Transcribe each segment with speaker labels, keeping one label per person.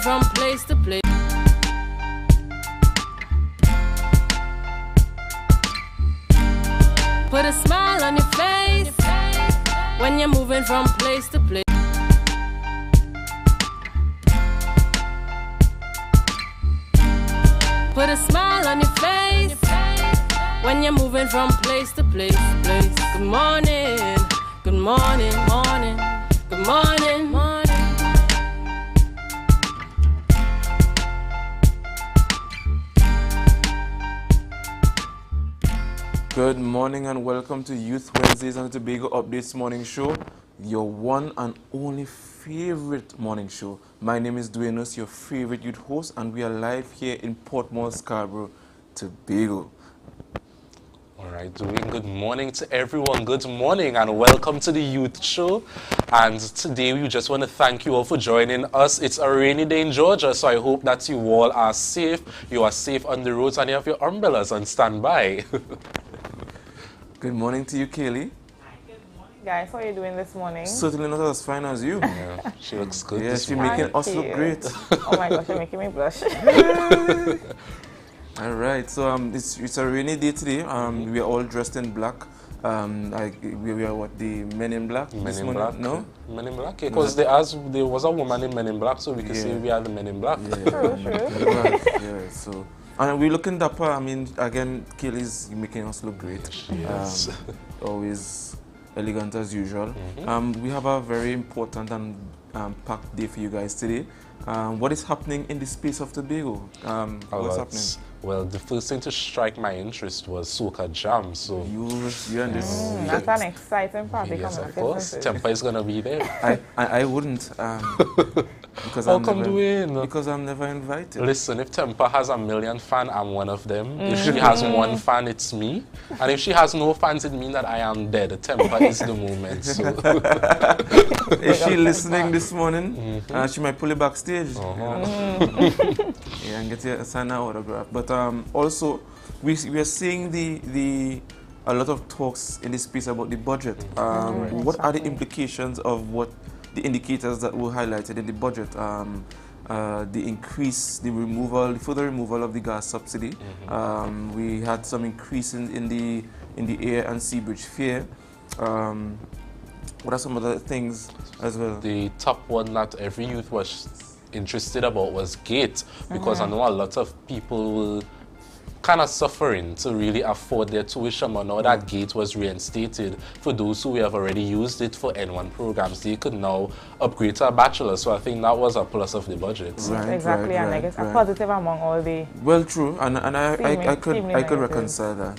Speaker 1: from place to place. Put a smile on your face when you're moving from place to place. Put a smile on your face when you're moving from place to place. Good morning, good morning, morning, good morning, morning.
Speaker 2: Good morning and welcome to Youth Wednesdays on the Tobago Updates Morning Show, your one and only favorite morning show. My name is Dwayne, your favorite youth host, and we are live here in Portmore, Scarborough, Tobago.
Speaker 3: All right, Dwayne, good morning to everyone. Good morning and welcome to the Youth Show. And today we just want to thank you all for joining us. It's a rainy day in Georgia, so I hope that you all are safe. You are safe on the roads and you have your umbrellas on standby.
Speaker 2: Good morning to you, Kaylee.
Speaker 4: Hi, good morning, guys. How are you doing this morning?
Speaker 2: Certainly not as fine as you.
Speaker 3: Yeah, she looks good.
Speaker 2: Yeah, she's
Speaker 3: morning.
Speaker 2: making us look great.
Speaker 4: Oh my gosh, you're making me blush.
Speaker 2: All right, so it's a rainy day today. We are all dressed in black. We are what, the Men in Black?
Speaker 3: Men in Black?
Speaker 2: No?
Speaker 3: Men in Black? Because there was a woman in Men in Black, so we can say we are the Men in Black.
Speaker 2: Yeah,
Speaker 4: True.
Speaker 2: Yeah, so. And we're looking dapper. I mean, again, Kaylee's making us look great.
Speaker 3: Yes.
Speaker 2: Always elegant as usual. We have a very important and packed day for you guys today. What is happening in the space of Tobago? What's happening?
Speaker 3: Well, the first thing to strike my interest was Soca Jam. So
Speaker 2: You and this.
Speaker 4: That's an exciting party
Speaker 3: yes,
Speaker 4: coming
Speaker 3: of
Speaker 4: up.
Speaker 3: course,
Speaker 4: isn't it?
Speaker 3: Temper is gonna be there.
Speaker 2: I wouldn't. Because
Speaker 3: How come Dwayne?
Speaker 2: Because I'm never invited.
Speaker 3: Listen, if Temper has 1 million fans, I'm one of them. If she has one fan, it's me. And if she has no fans, it means that I am dead. Temper is the moment. So.
Speaker 2: Is she listening this morning? She might pull it backstage. Yeah, and get a sign her autograph. But also, we are seeing a lot of talks in this space about the budget. What are the implications of what the indicators that were highlighted in the budget? The increase, the further removal of the gas subsidy. We had some increase in the air and sea bridge fare. What are some other things as well?
Speaker 3: The top one that every youth was interested about was gate, because I know a lot of people were kind of suffering to really afford their tuition, but now that gate was reinstated, for those who have already used it for N1 programs, they could now upgrade to a bachelor. So I think that was a plus of the budget.
Speaker 4: Exactly, and I guess a positive among all the...
Speaker 2: Well, true, and I could
Speaker 4: negative.
Speaker 2: reconcile that.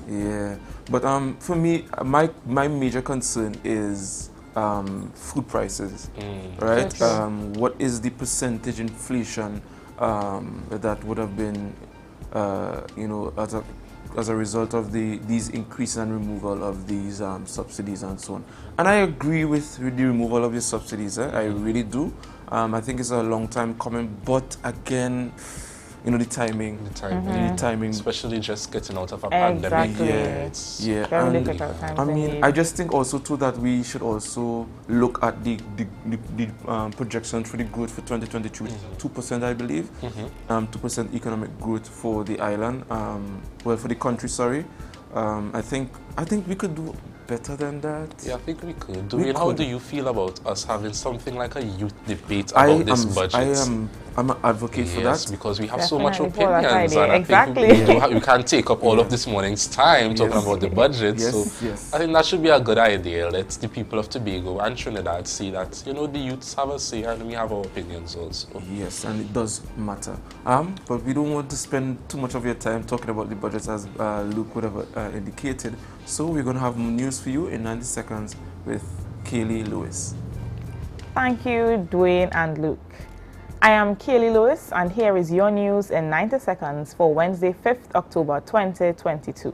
Speaker 2: Yeah, but for me, my major concern is food prices, right? What is the percentage inflation that would have been, as a result of these increases and removal of these subsidies and so on? And I agree with the removal of the subsidies. I really do. I think it's a long time coming, but again, the timing. The timing.
Speaker 3: Especially just getting out of a pandemic.
Speaker 4: Yeah. Very difficult times.
Speaker 2: I mean, I just think also too that we should also look at the projections for the growth for 2022, 2%, I believe, 2% economic growth for the island. Well, for the country, sorry. I think we could do better than that.
Speaker 3: Yeah, I think we could. How do you feel about us having something like a youth debate about this budget?
Speaker 2: I'm an advocate for that.
Speaker 3: Yes, because we have so much
Speaker 4: Definitely
Speaker 3: opinions, and
Speaker 4: exactly.
Speaker 3: I think we can't take up all of this morning's time talking about the budget. So I think that should be a good idea. Let the people of Tobago and Trinidad see that the youths have a say and we have our opinions also.
Speaker 2: Yes, and it does matter. But we don't want to spend too much of your time talking about the budget, as Luke would have indicated. So we're going to have news for you in 90 seconds with Kaylee Lewis.
Speaker 4: Thank you, Dwayne and Luke. I am Kaylee Lewis, and here is your news in 90 seconds for Wednesday, 5th October 2022.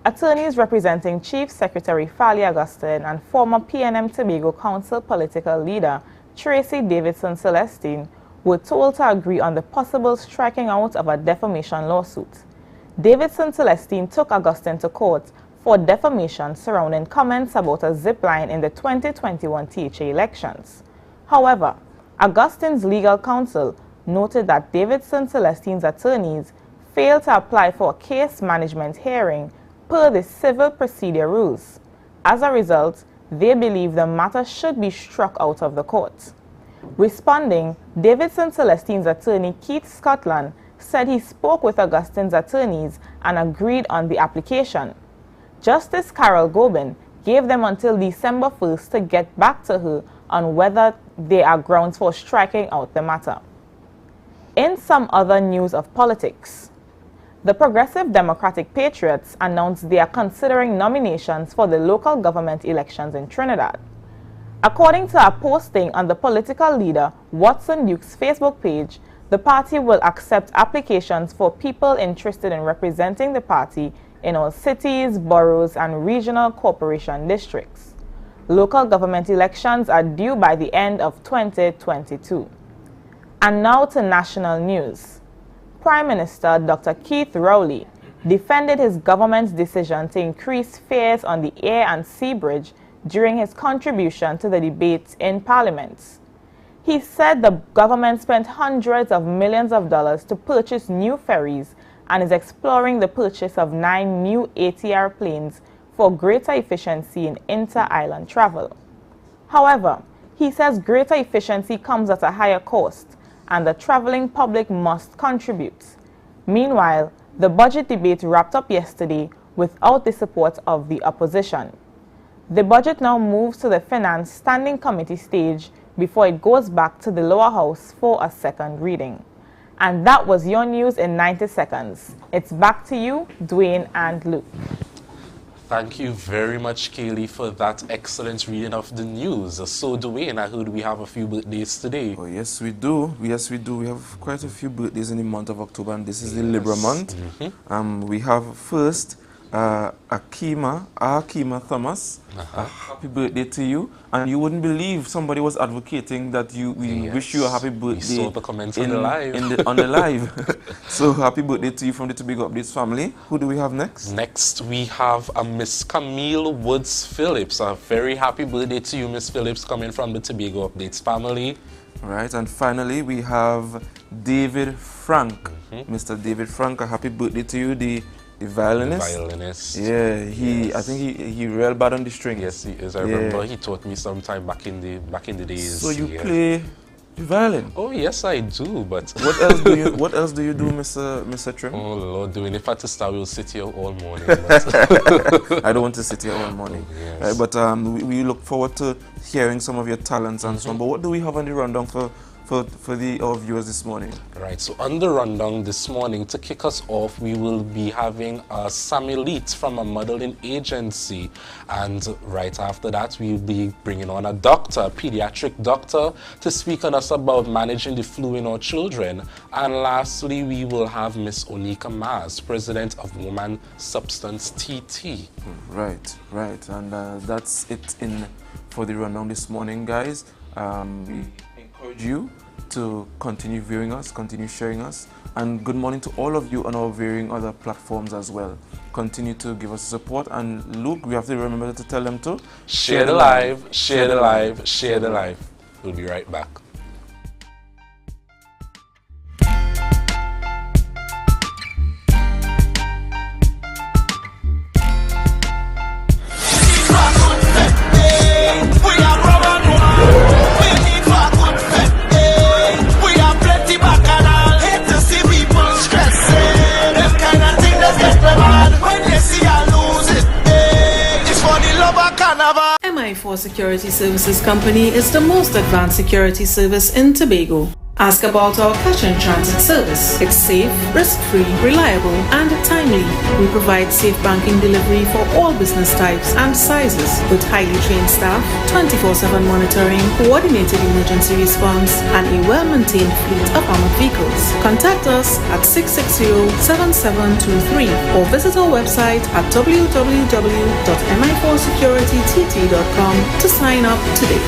Speaker 4: Attorneys representing Chief Secretary Fali Augustine and former PNM Tobago Council political leader Tracy Davidson Celestine were told to agree on the possible striking out of a defamation lawsuit. Davidson Celestine took Augustine to court for defamation surrounding comments about a zip line in the 2021 THA elections. However, Augustine's legal counsel noted that Davidson Celestine's attorneys failed to apply for a case management hearing per the civil procedure rules. As a result, they believe the matter should be struck out of the court. Responding, Davidson Celestine's attorney Keith Scotland said he spoke with Augustine's attorneys and agreed on the application. Justice Carol Gobin gave them until December 1st to get back to her on whether there are grounds for striking out the matter. In some other news of politics, the Progressive Democratic Patriots announced they are considering nominations for the local government elections in Trinidad. According to a posting on the political leader Watson Duke's Facebook page, the party will accept applications for people interested in representing the party in all cities, boroughs, and regional corporation districts. Local government elections are due by the end of 2022. And now to national news. Prime Minister Dr. Keith Rowley defended his government's decision to increase fares on the air and sea bridge during his contribution to the debates in Parliament. He said the government spent hundreds of millions of dollars to purchase new ferries and is exploring the purchase of 9 new ATR planes for greater efficiency in inter-island travel. However, he says greater efficiency comes at a higher cost, and the traveling public must contribute. Meanwhile, the budget debate wrapped up yesterday without the support of the opposition. The budget now moves to the Finance Standing Committee stage before it goes back to the lower house for a second reading. And that was your news in 90 seconds. It's back to you, Dwayne and Luke.
Speaker 3: Thank you very much, Kaylee, for that excellent reading of the news. So, Dwayne, I heard we have a few birthdays today.
Speaker 2: Oh, yes, we do. Yes, we do. We have quite a few birthdays in the month of October, and this is the Libra month. We have first Akima Thomas. Happy birthday to you. And you wouldn't believe somebody was advocating that we wish you a happy birthday.
Speaker 3: We saw the comments on the live.
Speaker 2: On the live. So happy birthday to you from the Tobago Updates family. Who do we have next?
Speaker 3: Next we have a Miss Camille Woods Phillips. A very happy birthday to you, Miss Phillips, coming from the Tobago Updates family.
Speaker 2: Right, and finally we have David Frank. Mr. David Frank, a happy birthday to you, the violinist.
Speaker 3: The violinist.
Speaker 2: Yeah, I think he real bad on the string.
Speaker 3: Yes, he is. I remember he taught me sometime back in the days.
Speaker 2: So you play the violin?
Speaker 3: Oh yes, I do. But
Speaker 2: what else do you do, Mr. Trim?
Speaker 3: Oh Lord, doing if I to start, we'll sit here all morning.
Speaker 2: I don't want to sit here all morning.
Speaker 3: Yes.
Speaker 2: But we look forward to hearing some of your talents and so on. But what do we have on the rundown for our viewers this morning?
Speaker 3: Right, so on the rundown this morning, to kick us off, we will be having Sammy Leet from a modeling agency, and right after that we'll be bringing on a pediatric doctor, to speak on us about managing the flu in our children. And lastly, we will have Miss Onika Maz, president of Woman Substance TT.
Speaker 2: Right, and that's it for the rundown this morning, guys. We encourage you to continue viewing us, continue sharing us, and good morning to all of you on our varying other platforms as well. Continue to give us support, and Luke, we have to remember to tell them to
Speaker 3: share the live, share the live, share the live. We'll be right back.
Speaker 5: MI4 Security Services Company is the most advanced security service in Tobago. Ask about our cash and transit service. It's safe, risk-free, reliable, and timely. We provide safe banking delivery for all business types and sizes with highly trained staff, 24/7 monitoring, coordinated emergency response, and a well-maintained fleet of armored vehicles. Contact us at 660-7723 or visit our website at www.mi4securitytt.com to sign up today.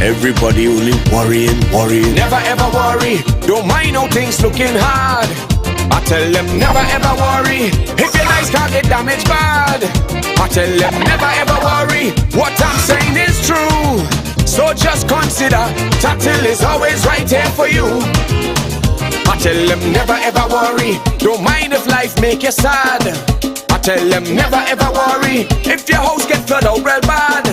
Speaker 6: Everybody only worrying. Never ever worry. Don't mind how things looking hard. I tell them never ever worry. If your life can't get damaged bad. I tell them never ever worry, what I'm saying is true. So just consider, Tatil is always right here for you. I tell them never ever worry, don't mind if life make you sad. I tell them never ever worry, if your house get flooded out real bad.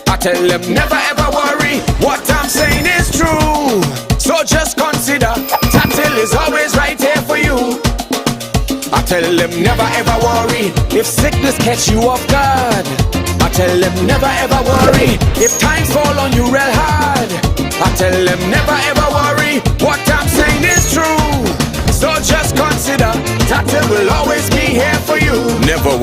Speaker 6: I tell them never ever worry, what I'm saying is true. So just consider, Tatil is always right here for you. I tell them never ever worry, if sickness catch you off guard. I tell them never ever worry, if times fall on you real hard. I tell them never ever worry, what I'm saying is true. So just consider, Tatil will always be here for you.
Speaker 7: Never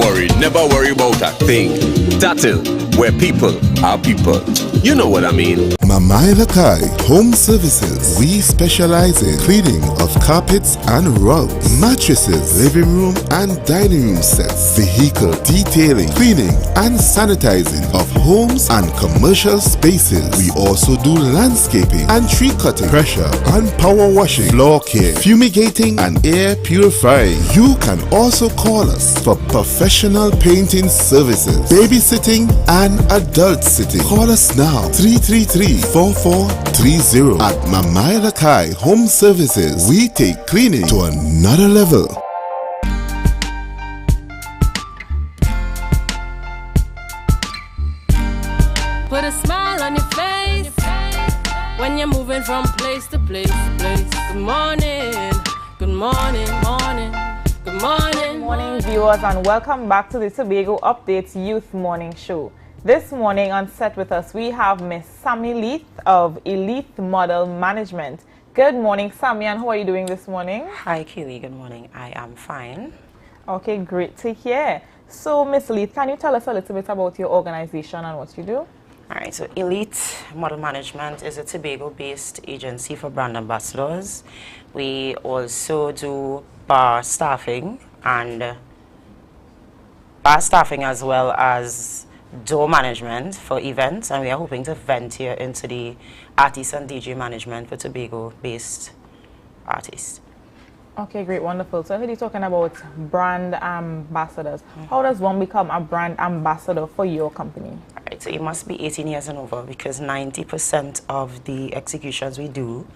Speaker 7: worry about a thing. Tatil, where people are people. You know what I mean.
Speaker 8: Mamai Lakai Home Services. We specialize in cleaning of carpets and rugs, mattresses, living room and dining room sets, vehicle detailing, cleaning and sanitizing of homes and commercial spaces. We also do landscaping and tree cutting, pressure and power washing, floor care, fumigating and air purifying. You can also call us for professional painting services, babysitting and adult sitting. Call us now 333-4430 at Mamai Lakai Home Services. We take cleaning to another level.
Speaker 1: Put a smile on your face when you're moving from place to place. Good morning, good morning, morning, good morning.
Speaker 4: Good morning, viewers, and welcome back to the Tobago Updates Youth Morning Show. This morning on set with us, we have Miss Sammy Leith of Elite Model Management. Good morning, Sammy, and how are you doing this morning?
Speaker 9: Hi, Keely. Good morning. I am fine.
Speaker 4: Okay, great to hear. So, Miss Leith, can you tell us a little bit about your organization and what you do?
Speaker 9: All right, so Elite Model Management is a Tobago-based agency for brand ambassadors. We also do bar staffing as well as door management for events, and we are hoping to venture into the artist and DJ management for Tobago-based artists.
Speaker 4: Okay, great, wonderful. So, you're talking about brand ambassadors. How does one become a brand ambassador for your company?
Speaker 9: All right, so you must be 18 years and over, because 90% of the executions we do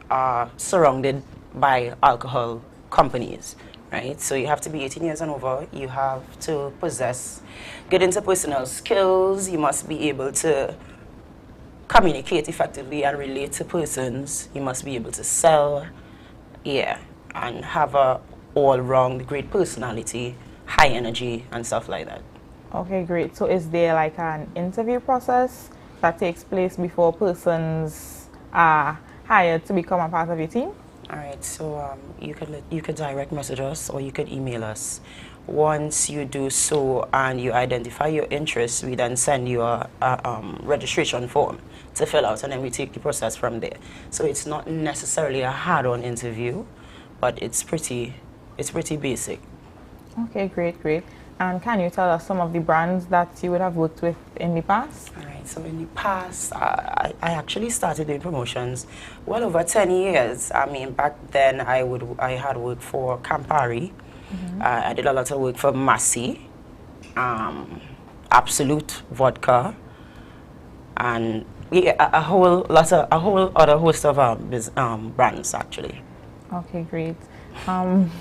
Speaker 9: are surrounded by alcohol companies. Right? So you have to be 18 years and over. You have to possess good interpersonal skills. You must be able to communicate effectively and relate to persons. You must be able to sell, and have a all-round great personality, high energy, and stuff like that.
Speaker 4: Okay, great. So is there like an interview process that takes place before persons are hired to become a part of your team?
Speaker 9: All right, so you could direct message us or you could email us. Once you do so and you identify your interests, we then send you a registration form to fill out, and then we take the process from there. So it's not necessarily a hard-on interview, but it's pretty basic. Okay,
Speaker 4: great. And can you tell us some of the brands that you would have worked with in the past?
Speaker 9: All right, so in the past, I actually started doing promotions well over 10 years. I mean, back then I had worked for Campari. I did a lot of work for Massey, Absolute Vodka, and a whole other host of brands actually.
Speaker 4: Okay, great.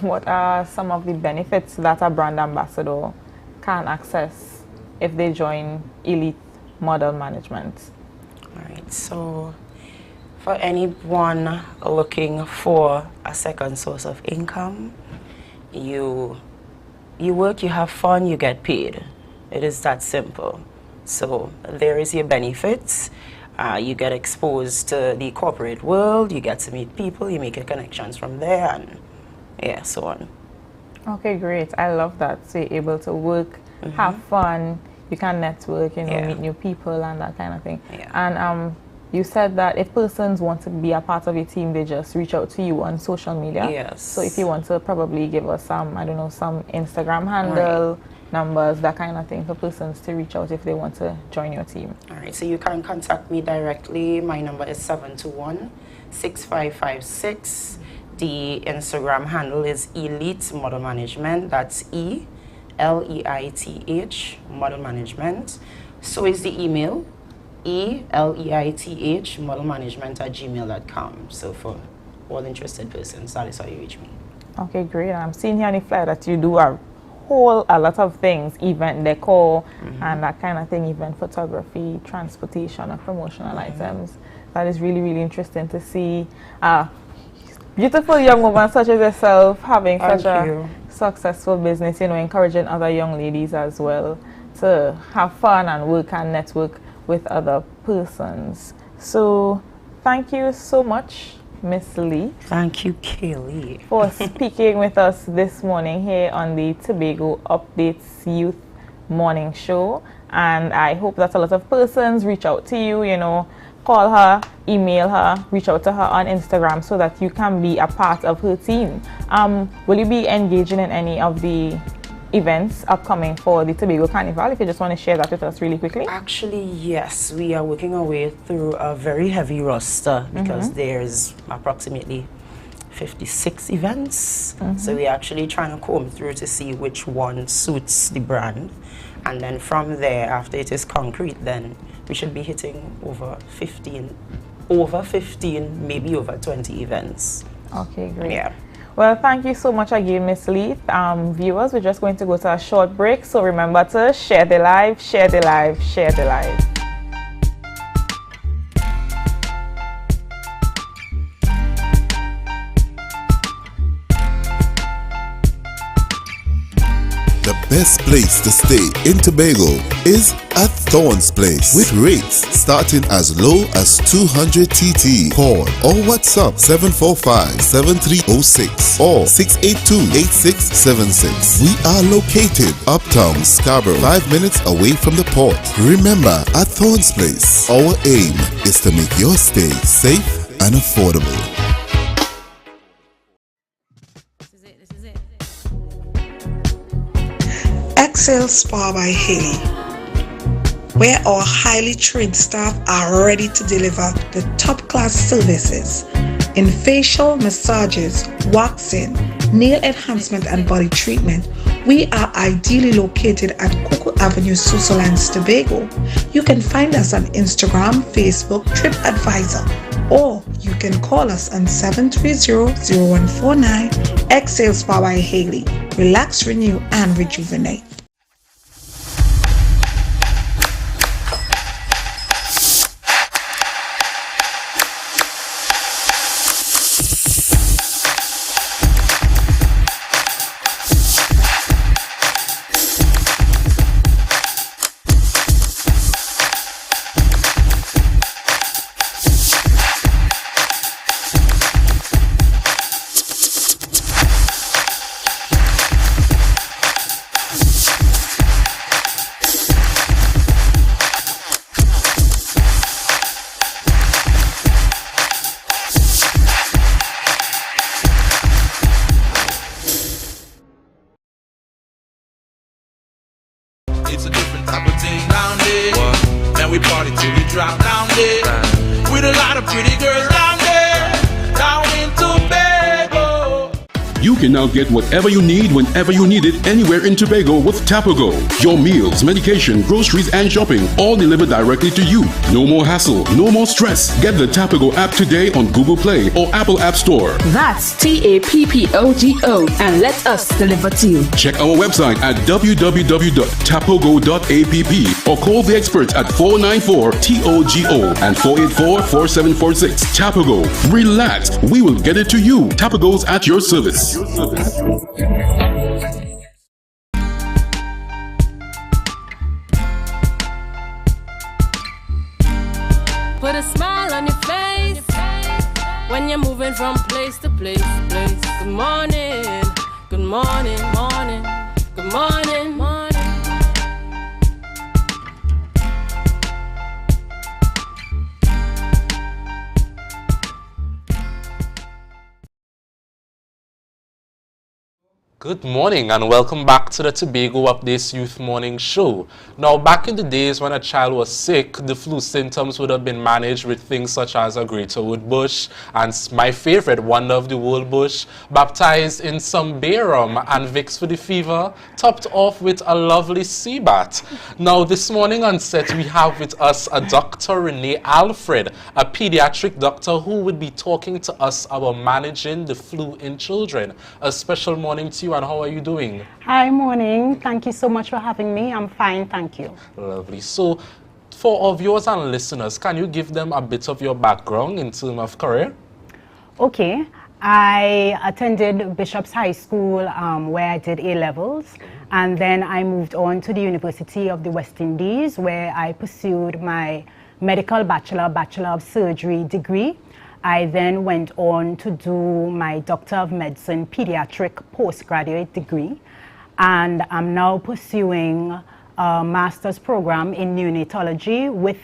Speaker 4: What are some of the benefits that a brand ambassador can access if they join Elite Model Management?
Speaker 9: All right, so for anyone looking for a second source of income, you work, you have fun, you get paid. It is that simple. So there is your benefits. You get exposed to the corporate world, you get to meet people, you make your connections from there, and so on.
Speaker 4: Okay, great. I love that. So you're able to work, have fun, you can network, meet new people and that kind of thing. And you said that if persons want to be a part of your team, they just reach out to you on social media.
Speaker 9: Yes.
Speaker 4: So if you want to probably give us some Instagram handle, numbers, that kind of thing, for persons to reach out if they want to join your team.
Speaker 9: All right, so you can contact me directly. My number is 721-6556. The Instagram handle is Elite Model Management. That's E Leith Model Management. So is the email Leith modelmanagement@gmail.com. So for all interested persons, that is how you reach me.
Speaker 4: Okay, great. I'm seeing here on the flyer that you do a lot of things, event decor and that kind of thing, event photography, transportation of promotional items. That is really, really interesting to see. Beautiful young woman such as yourself having such a successful business, you know, encouraging other young ladies as well to have fun and work and network with other persons. So thank you so much, Miss Lee.
Speaker 9: Thank you, Kaylee,
Speaker 4: for speaking with us this morning here on the Tobago Updates Youth Morning Show. And I hope that a lot of persons reach out to you, you know, call her, email her, reach out to her on Instagram so that you can be a part of her team. Will you be engaging in any of the events upcoming for the Tobago Carnival? If you just want to share that with us really quickly.
Speaker 9: Actually, yes, we are working our way through a very heavy roster because there's approximately 56 events. So we're actually trying to comb through to see which one suits the brand. And then from there, after it is concrete, then we should be hitting over 15, maybe over 20 events.
Speaker 4: Okay, great.
Speaker 9: Yeah.
Speaker 4: Well, thank you so much again, Miss Leith. Viewers, we're just going to go to a short break. So remember to share the live, share the live, share the live.
Speaker 8: The best place to stay in Tobago is at Thorn's Place with rates starting as low as 200 TT. Call or WhatsApp 745-7306 or 682-8676. We are located uptown Scarborough, 5 minutes away from the port. Remember, at Thorn's Place, our aim is to make your stay safe and affordable.
Speaker 10: Excel Spa by Haley, where our highly trained staff are ready to deliver the top-class services in facial massages, waxing, nail enhancement and body treatment. We are ideally located at Coco Avenue, Switzerland, Tobago. You can find us on Instagram, Facebook, TripAdvisor, or you can call us on 730-0149. Excel Spa by Haley. Relax, renew, and rejuvenate.
Speaker 11: It's a different type of thing down there. And we party till we drop down there. With a lot of pretty girls down there. Down in Tobago.
Speaker 12: You can now get whatever you need whenever you need it anywhere in Tobago with Tapago. Your meals, medication, groceries and shopping all delivered directly to you. No more hassle, no more stress. Get the Tapago app today on Google Play or Apple App Store.
Speaker 13: That's TAPPOGO and let us deliver to you.
Speaker 12: Check our website at www.tapogo.app or call the experts at 494-TOGO and 484-4746. Tapago. Relax. We will get it to you. Tapago's at your service.
Speaker 1: Put a smile on your face when you're moving from place to place. Good morning, good morning, morning, good morning, morning.
Speaker 3: Good morning and welcome back to the Tobago Updates Youth Morning Show. Now, back in the days when a child was sick, the flu symptoms would have been managed with things such as a greater wood bush and my favorite, wonder of the world bush, baptized in some beer rum and Vicks for the fever, topped off with a lovely sea bat. Now, this morning on set, we have with us a Dr. Renee Alfred, a pediatric doctor who would be talking to us about managing the flu in children. A special morning to you. And how are you doing?
Speaker 14: Hi, morning. Thank you so much for having me. I'm fine, thank you.
Speaker 3: Lovely. So, for our viewers and listeners, can you give them a bit of your background in terms of career?
Speaker 14: Okay. I attended Bishop's High School where I did A-levels, and then I moved on to the University of the West Indies where I pursued my medical Bachelor of Surgery degree. I then went on to do my Doctor of Medicine Pediatric postgraduate degree, and I'm now pursuing a master's program in neonatology with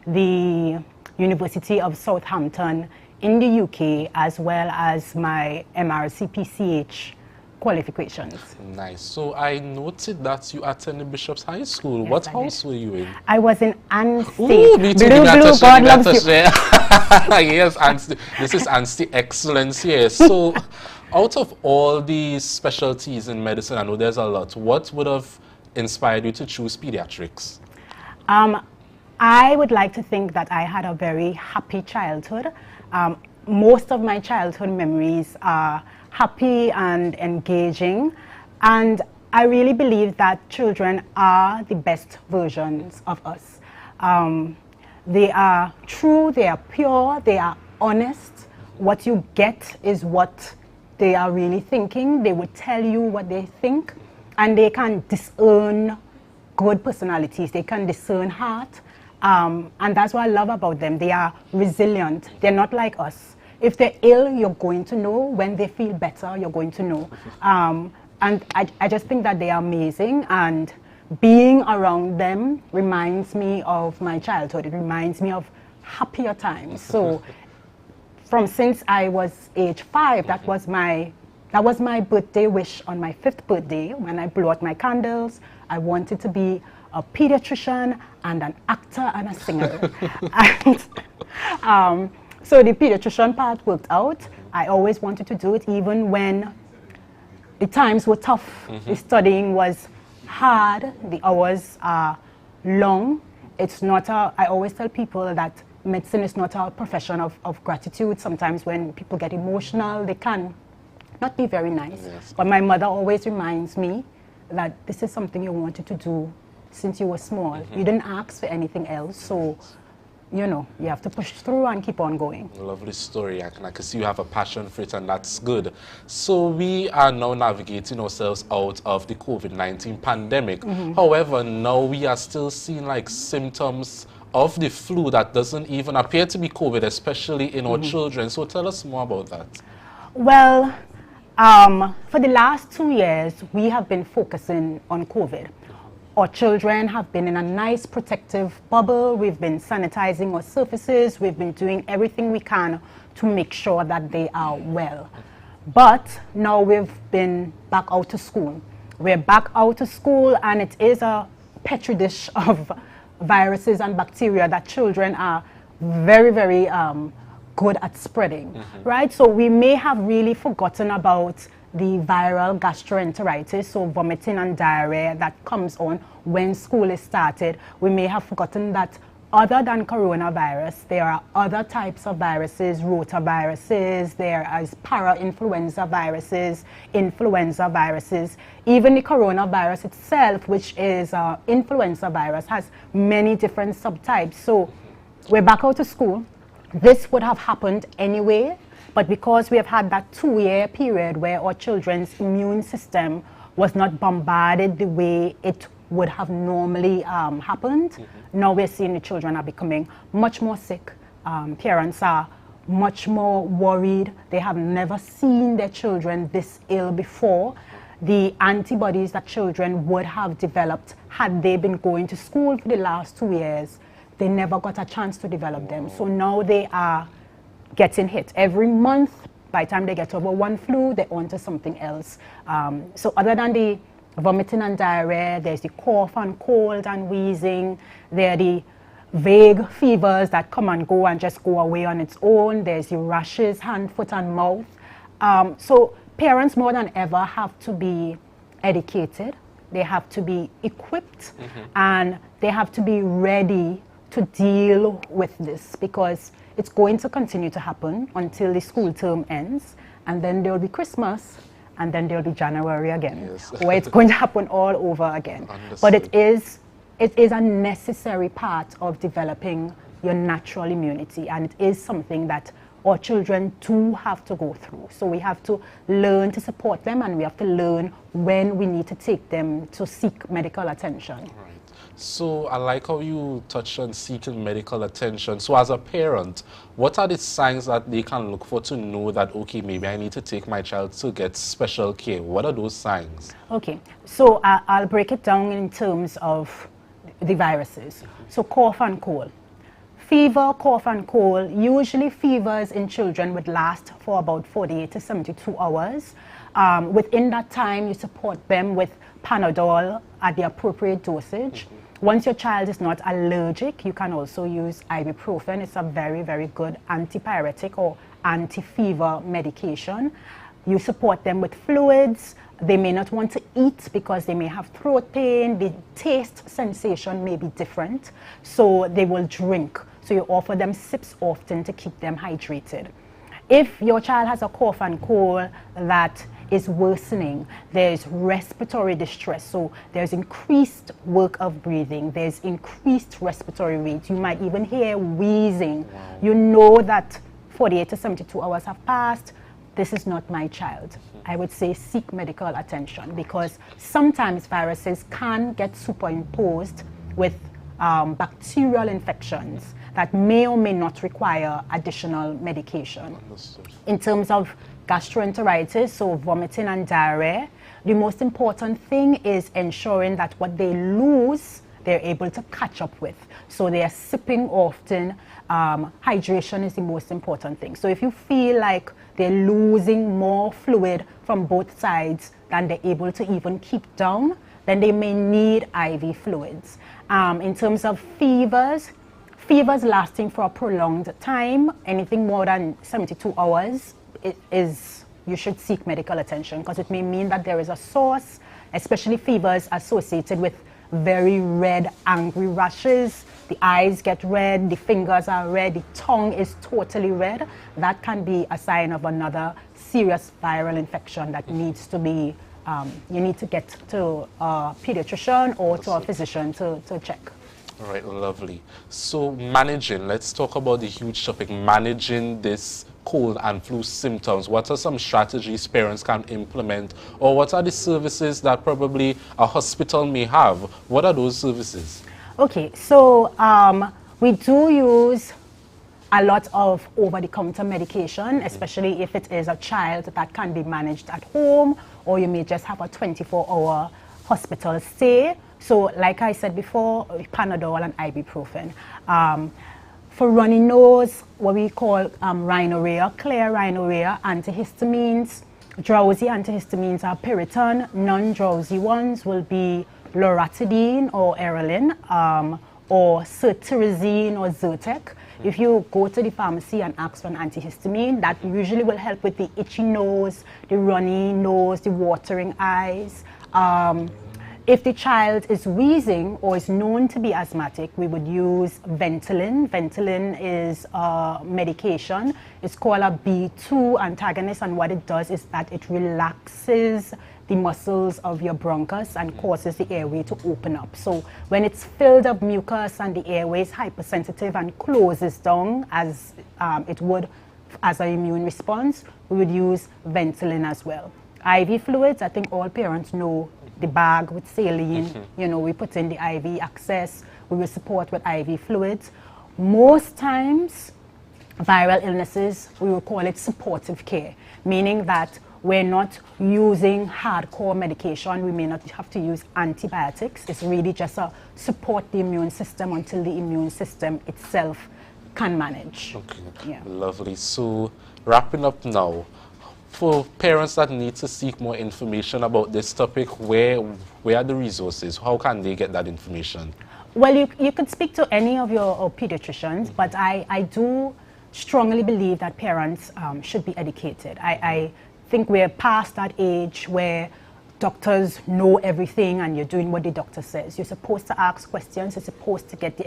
Speaker 14: the University of Southampton in the UK, as well as my MRC-PCH qualifications.
Speaker 3: Nice. So I noted that you attended Bishop's High School.
Speaker 14: Yes,
Speaker 3: what
Speaker 14: I
Speaker 3: house
Speaker 14: did.
Speaker 3: were you in?
Speaker 14: I was in Anstey.
Speaker 3: Ooh, me too.
Speaker 14: Blue, God loves you.
Speaker 3: Yes, Anstey. This is Anstey Excellence here. So out of all these specialties in medicine, I know there's a lot. What would have inspired you to choose pediatrics?
Speaker 14: I would like to think that I had a very happy childhood. Most of my childhood memories are happy and engaging, and I really believe that children are the best versions of us. They are true, they are pure, they are honest. What you get is what they are really thinking. They would tell you what they think, and they can discern good personalities, they can discern heart, and that's what I love about them. They are resilient, they're not like us. If they're ill, you're going to know. When they feel better, you're going to know. And I just think that they are amazing, and being around them reminds me of my childhood. It reminds me of happier times. So since I was age 5, that was my birthday wish on my 5th birthday. When I blew out my candles, I wanted to be a pediatrician and an actor and a singer. And, so the pediatrician part worked out. I always wanted to do it even when the times were tough. The studying was hard, the hours are long. It's not I always tell people that medicine is not a profession of gratitude. Sometimes when people get emotional, they can not be very nice. Yes. But my mother always reminds me that this is something you wanted to do since you were small. You didn't ask for anything else, so you know, you have to push through and keep on going.
Speaker 3: Lovely story. I can see you have a passion for it, and that's good. So we are now navigating ourselves out of the COVID-19 pandemic. However, now we are still seeing like symptoms of the flu that doesn't even appear to be COVID, especially in our children. So tell us more about that.
Speaker 14: Well, for the last 2 years, we have been focusing on COVID. Our children have been in a nice protective bubble. We've been sanitizing our surfaces. We've been doing everything we can to make sure that they are well. But now we've been back out to school. We're back out to school, and it is a petri dish of viruses and bacteria that children are very, very good at spreading, right? So we may have really forgotten about the viral gastroenteritis, so vomiting and diarrhea that comes on when school is started. We may have forgotten that other than coronavirus, there are other types of viruses, rotaviruses, there is para-influenza viruses, influenza viruses. Even the coronavirus itself, which is an influenza virus, has many different subtypes. So we're back out to school. This would have happened anyway, but because we have had that 2-year period where our children's immune system was not bombarded the way it would have normally happened, now we're seeing the children are becoming much more sick. Parents are much more worried. They have never seen their children this ill before. The antibodies that children would have developed had they been going to school for the last 2 years, they never got a chance to develop them. So now they are getting hit. Every month, by the time they get over one flu, they're on to something else. So other than the vomiting and diarrhea, there's the cough and cold and wheezing, there are the vague fevers that come and go and just go away on its own, there's the rashes, hand, foot and mouth. So parents more than ever have to be educated, they have to be equipped, and they have to be ready to deal with this, because it's going to continue to happen until the school term ends, and then there will be Christmas, and then there will be January again, where it's going to happen all over again. But it is a necessary part of developing your natural immunity, and it is something that our children do have to go through. So we have to learn to support them, and we have to learn when we need to take them to seek medical attention.
Speaker 3: Right. So I like how you touched on seeking medical attention. So as a parent, what are the signs that they can look for to know that, okay, maybe I need to take my child to get special care? What are those signs?
Speaker 14: Okay, so I'll break it down in terms of the viruses. So cough and cold. Fever, cough and cold, usually fevers in children would last for about 48 to 72 hours. Within that time, you support them with Panadol at the appropriate dosage. Once your child is not allergic, you can also use ibuprofen. It's a very, very good antipyretic or anti-fever medication. You support them with fluids. They may not want to eat because they may have throat pain. The taste sensation may be different, so they will drink. So you offer them sips often to keep them hydrated. If your child has a cough and cold that is worsening, there's respiratory distress, so there's increased work of breathing, there's increased respiratory rates, you might even hear wheezing. You know that 48 to 72 hours have passed, this is not my child. I would say seek medical attention, because sometimes viruses can get superimposed with bacterial infections that may or may not require additional medication. In terms of gastroenteritis, so vomiting and diarrhea, the most important thing is ensuring that what they lose, they're able to catch up with. So they are sipping often. Hydration is the most important thing. So if you feel like they're losing more fluid from both sides than they're able to even keep down, then they may need IV fluids. In terms of fevers lasting for a prolonged time, anything more than 72 hours, you should seek medical attention, because it may mean that there is a source, especially fevers associated with very red, angry rashes. The eyes get red, the fingers are red, the tongue is totally red. That can be a sign of another serious viral infection that needs to be, you need to get to a pediatrician or to a physician to check.
Speaker 3: All right, lovely. So let's talk about the huge topic, managing this cold and flu symptoms. What are some strategies parents can implement, or what are the services that probably a hospital may have? What are those services?
Speaker 14: Okay, so we do use a lot of over-the-counter medication, especially if it is a child that can be managed at home, or you may just have a 24-hour hospital stay. So like I said before, Panadol and ibuprofen. For runny nose, what we call rhinorrhea, clear rhinorrhea, antihistamines, drowsy antihistamines are Piriton. Non-drowsy ones will be loratadine or Erelin, or cetirizine or Zyrtec. If you go to the pharmacy and ask for an antihistamine, that usually will help with the itchy nose, the runny nose, the watering eyes. If the child is wheezing or is known to be asthmatic, we would use Ventolin. Ventolin is a medication. It's called a B2 antagonist, and what it does is that it relaxes the muscles of your bronchus and causes the airway to open up. So when it's filled up mucus and the airway is hypersensitive and closes down as it would as an immune response, we would use Ventolin as well. IV fluids, I think all parents know the bag with saline, you know, we put in the IV access, we will support with IV fluids. Most times, viral illnesses, we will call it supportive care, meaning that we're not using hardcore medication, we may not have to use antibiotics. It's really just a support the immune system until the immune system itself can manage.
Speaker 3: Okay,
Speaker 14: Yeah.
Speaker 3: lovely. So wrapping up now, for parents that need to seek more information about this topic, where are the resources? How can they get that information?
Speaker 14: Well, you could speak to any of your pediatricians, but I do strongly believe that parents should be educated. I think we're past that age where doctors know everything and you're doing what the doctor says. You're supposed to ask questions. You're supposed to get the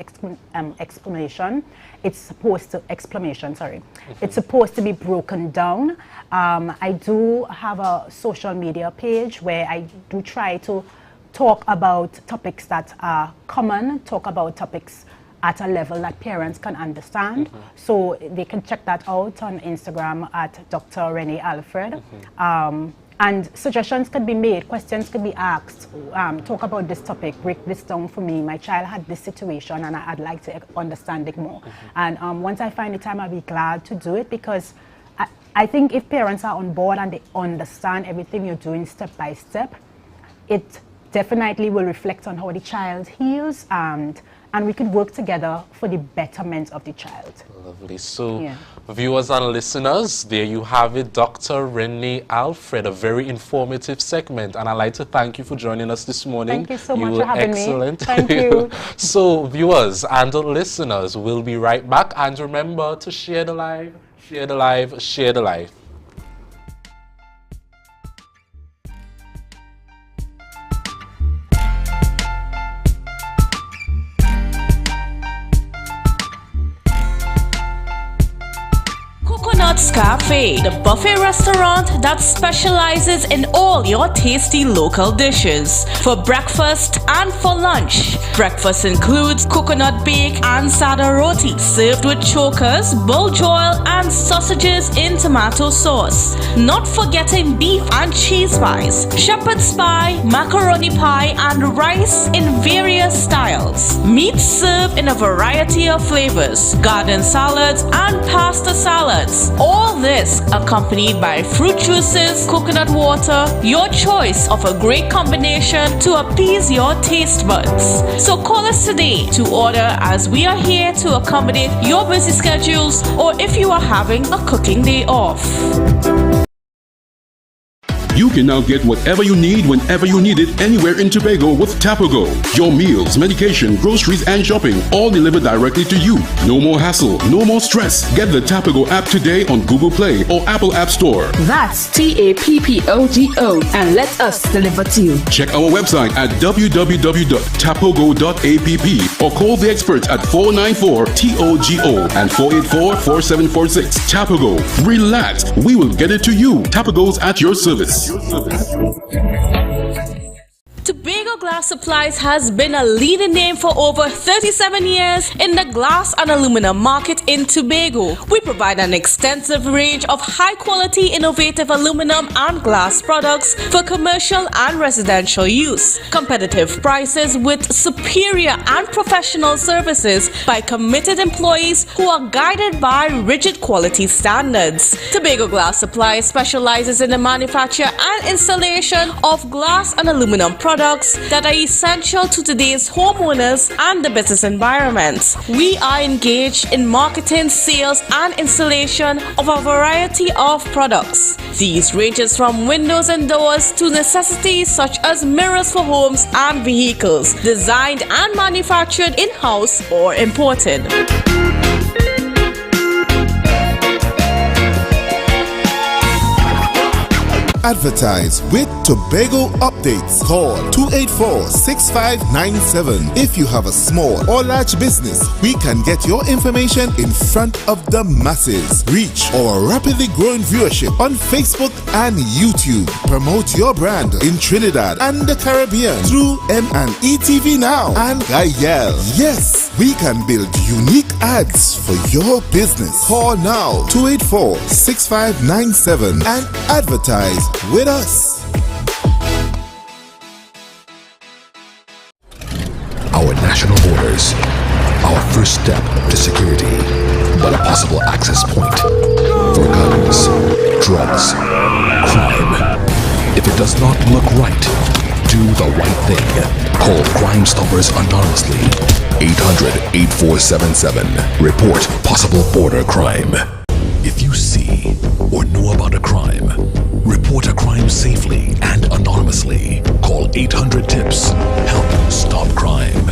Speaker 14: explanation. It's supposed to It's supposed to be broken down. I do have a social media page where I do try to talk about topics that are common, talk about topics at a level that parents can understand. So they can check that out on Instagram at Dr. Renee Alfred. And suggestions could be made, questions could be asked, talk about this topic, break this down for me. My child had this situation and I'd like to understand it more. And once I find the time, I'll be glad to do it, because I think if parents are on board and they understand everything you're doing step by step, it definitely will reflect on how the child heals, and we could work together for the betterment of the child.
Speaker 3: Lovely. So, viewers and listeners, there you have it, Dr. Renee Alfred, a very informative segment, and I'd like to thank you for joining us this morning.
Speaker 14: Thank you so much for having
Speaker 3: excellent.
Speaker 14: me. Thank you.
Speaker 3: So, viewers and listeners, we'll be right back, and remember to share the live, share the live, share the live.
Speaker 15: Coconut's Cafe, the buffet restaurant that specializes in all your tasty local dishes. For breakfast and for lunch. Breakfast includes coconut bake and sada roti, served with chokers, bull joil, and sausages in tomato sauce. Not forgetting beef and cheese pies, shepherd's pie, macaroni pie, and rice in various styles. Meat served in a variety of flavors, garden salads, and pasta salads. All this accompanied by fruit juices, coconut water, your choice of a great combination to appease your taste buds. So call us today to order, as we are here to accommodate your busy schedules, or if you are having a cooking day off.
Speaker 12: You can now get whatever you need whenever you need it anywhere in Tobago with Tapago. Your meals, medication, groceries, and shopping all delivered directly to you. No more hassle, no more stress. Get the Tapago app today on Google Play or Apple App Store.
Speaker 13: That's TAPPOGO, and let us deliver to you.
Speaker 12: Check our website at www.tapogo.app or call the experts at 494-TOGO and 484-4746. Tapago. Relax. We will get it to you. Tapago's at your service.
Speaker 15: Tobago Glass Supplies has been a leading name for over 37 years in the glass and aluminum market in Tobago. We provide an extensive range of high-quality, innovative aluminum and glass products for commercial and residential use. Competitive prices with superior and professional services by committed employees who are guided by rigid quality standards. Tobago Glass Supplies specializes in the manufacture and installation of glass and aluminum products that are essential to today's homeowners and the business environment. We are engaged in marketing, sales, and installation of a variety of products. These ranges from windows and doors to necessities such as mirrors for homes and vehicles, designed and manufactured in-house or imported.
Speaker 8: Advertise with Tobago Updates. Call 284-6597. If you have a small or large business, we can get your information in front of the masses. Reach our rapidly growing viewership on Facebook and YouTube. Promote your brand in Trinidad and the Caribbean through M&E TV Now and Gayel. Yes, we can build unique ads for your business. Call now 284-6597 and advertise with us.
Speaker 16: Our national borders, our first step to security, but a possible access point for guns, drugs, crime. If it does not look right, do the right thing. Call Crime Stoppers anonymously. 800-8477. Report possible border crime. If you see or know about a crime, report a crime safely and anonymously. Call 800-TIPS. Help stop crime.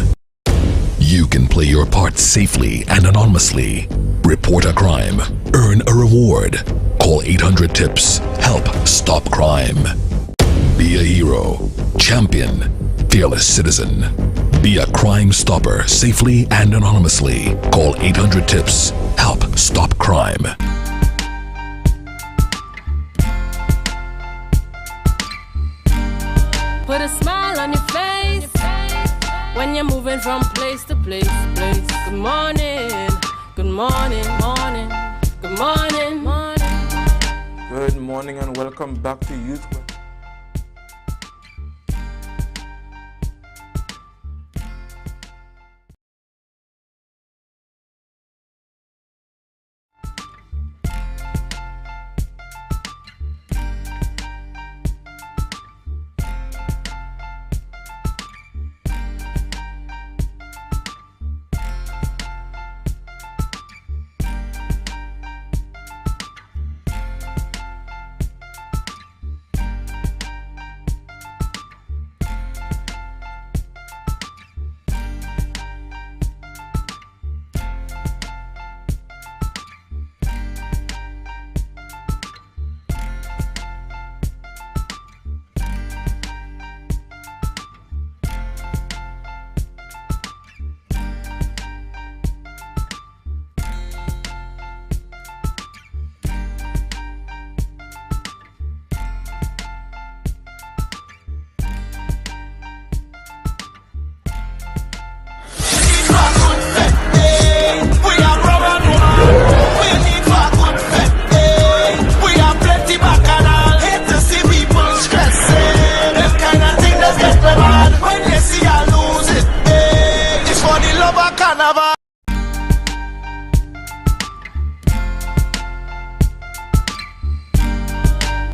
Speaker 16: You can play your part safely and anonymously. Report a crime. Earn a reward. Call 800-TIPS. Help stop crime. Be a hero, champion, fearless citizen. Be a crime stopper safely and anonymously. Call 800-TIPS. Help stop crime.
Speaker 1: Put a smile on your face when you're moving from place to place. Good morning, good morning, morning, good morning, morning.
Speaker 2: Good morning and welcome back to Youth.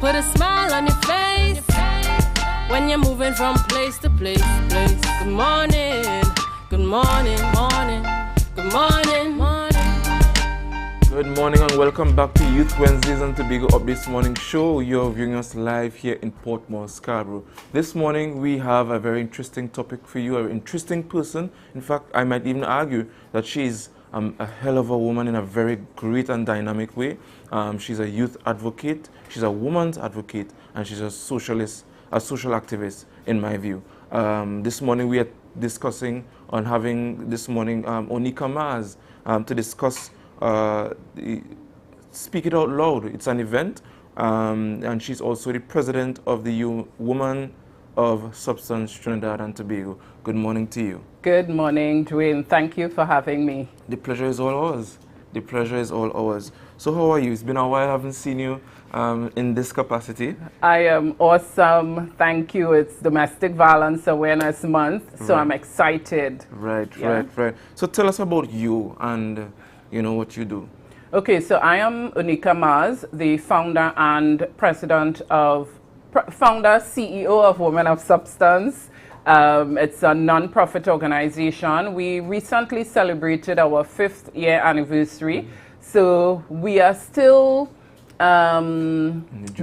Speaker 1: Put a smile on your face when you're moving from place to place. Good morning, good morning, morning, good morning, morning.
Speaker 2: Good morning and welcome back to Youth Wednesdays and Tobago Updates Morning Show. You're viewing us live here in Portmore, Scarborough. This morning we have a very interesting topic for you, an interesting person. In fact, I might even argue that she's a hell of a woman in a very great and dynamic way. She's a youth advocate, she's a woman's advocate, and she's a socialist, a social activist, in my view. This morning we are discussing on having this morning Onika Maz to discuss Speak It Out Loud. It's an event, and she's also the president of the Woman of Substance Trinidad and Tobago. Good morning to you.
Speaker 17: Good morning, Dwayne. Thank you for having me.
Speaker 2: The pleasure is all ours. The pleasure is all ours. So how are you? It's been a while I haven't seen you in this capacity.
Speaker 17: I am awesome. Thank you. It's Domestic Violence Awareness Month, so
Speaker 2: Right.
Speaker 17: I'm excited.
Speaker 2: Right,
Speaker 17: Yeah.
Speaker 2: right. So tell us about you and what you do.
Speaker 17: Okay, so I am Onika Maz, the founder and CEO of Women of Substance. It's a non-profit organization. We recently celebrated our 5th year anniversary. So we are still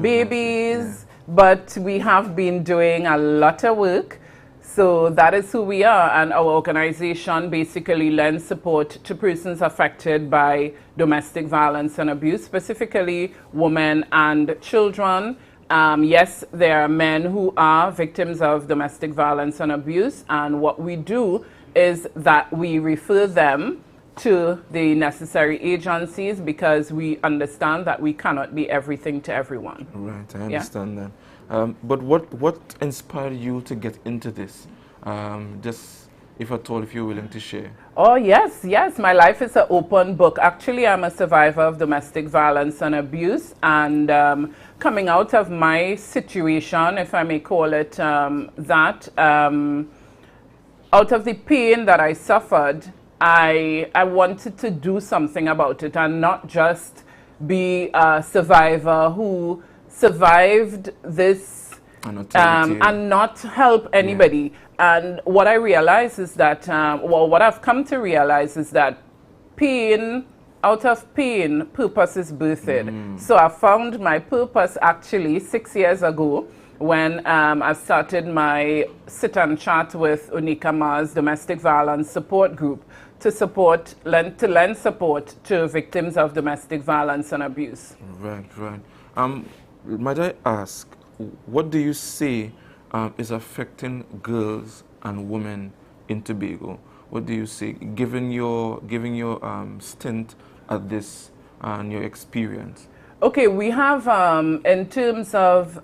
Speaker 17: babies, but we have been doing a lot of work. So that is who we are, and our organization basically lends support to persons affected by domestic violence and abuse, specifically women and children. Yes, there are men who are victims of domestic violence and abuse, and what we do is that we refer them to the necessary agencies because we understand that we cannot be everything to everyone.
Speaker 2: Right, I understand that. But what inspired you to get into this? Just, if at all, if you're willing to share.
Speaker 17: Oh, yes. My life is an open book. Actually, I'm a survivor of domestic violence and abuse. And coming out of my situation, if I may call it that, out of the pain that I suffered, I wanted to do something about it and not just be a survivor who survived this and not help anybody. And what I realize is that, what I've come to realize is that out of pain, purpose is birthed. So I found my purpose actually 6 years ago when I started my sit and chat with Unika Ma's domestic violence support group to lend support to victims of domestic violence and abuse.
Speaker 2: Right. Might I ask, what do you say is affecting girls and women in Tobago? What do you say, given your stint at this and your experience?
Speaker 17: Okay, we have, in terms of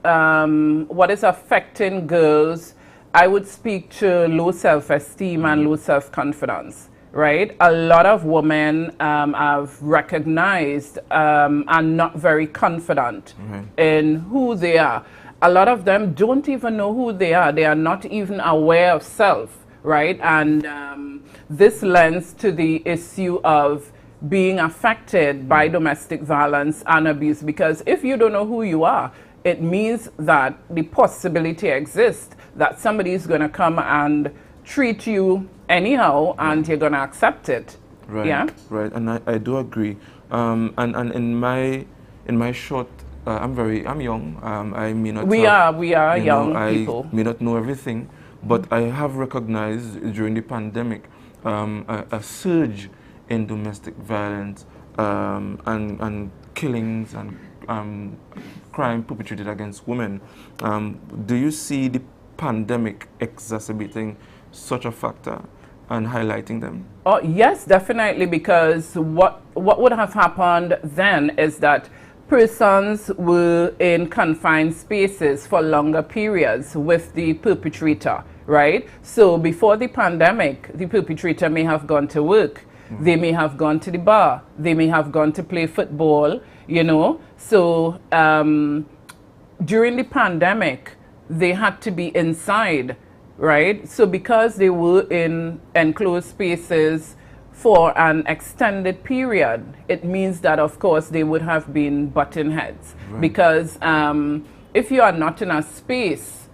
Speaker 17: what is affecting girls, I would speak to low self-esteem and low self-confidence, right? A lot of women have recognized are not very confident in who they are. A lot of them don't even know who they are. They are not even aware of self, right? And this lends to the issue of being affected by domestic violence and abuse, because if you don't know who you are, it means that the possibility exists that somebody is going to come and treat you anyhow and you're going to accept it.
Speaker 2: Right.
Speaker 17: Yeah.
Speaker 2: Right. And I do agree. And in my short, I'm young. I may not.
Speaker 17: We are young people.
Speaker 2: I may not know everything, but I have recognized during the pandemic a surge in domestic violence and killings and crime perpetrated against women. Do you see the pandemic exacerbating such a factor and highlighting them?
Speaker 17: Oh, yes, definitely, because what would have happened then is that persons were in confined spaces for longer periods with the perpetrator, right? So before the pandemic, the perpetrator may have gone to work. They may have gone to the bar. They may have gone to play football, you know. So during the pandemic, they had to be inside, right? So because they were in enclosed spaces for an extended period, it means that, of course, they would have been butting heads. Right. Because if you are not in a space,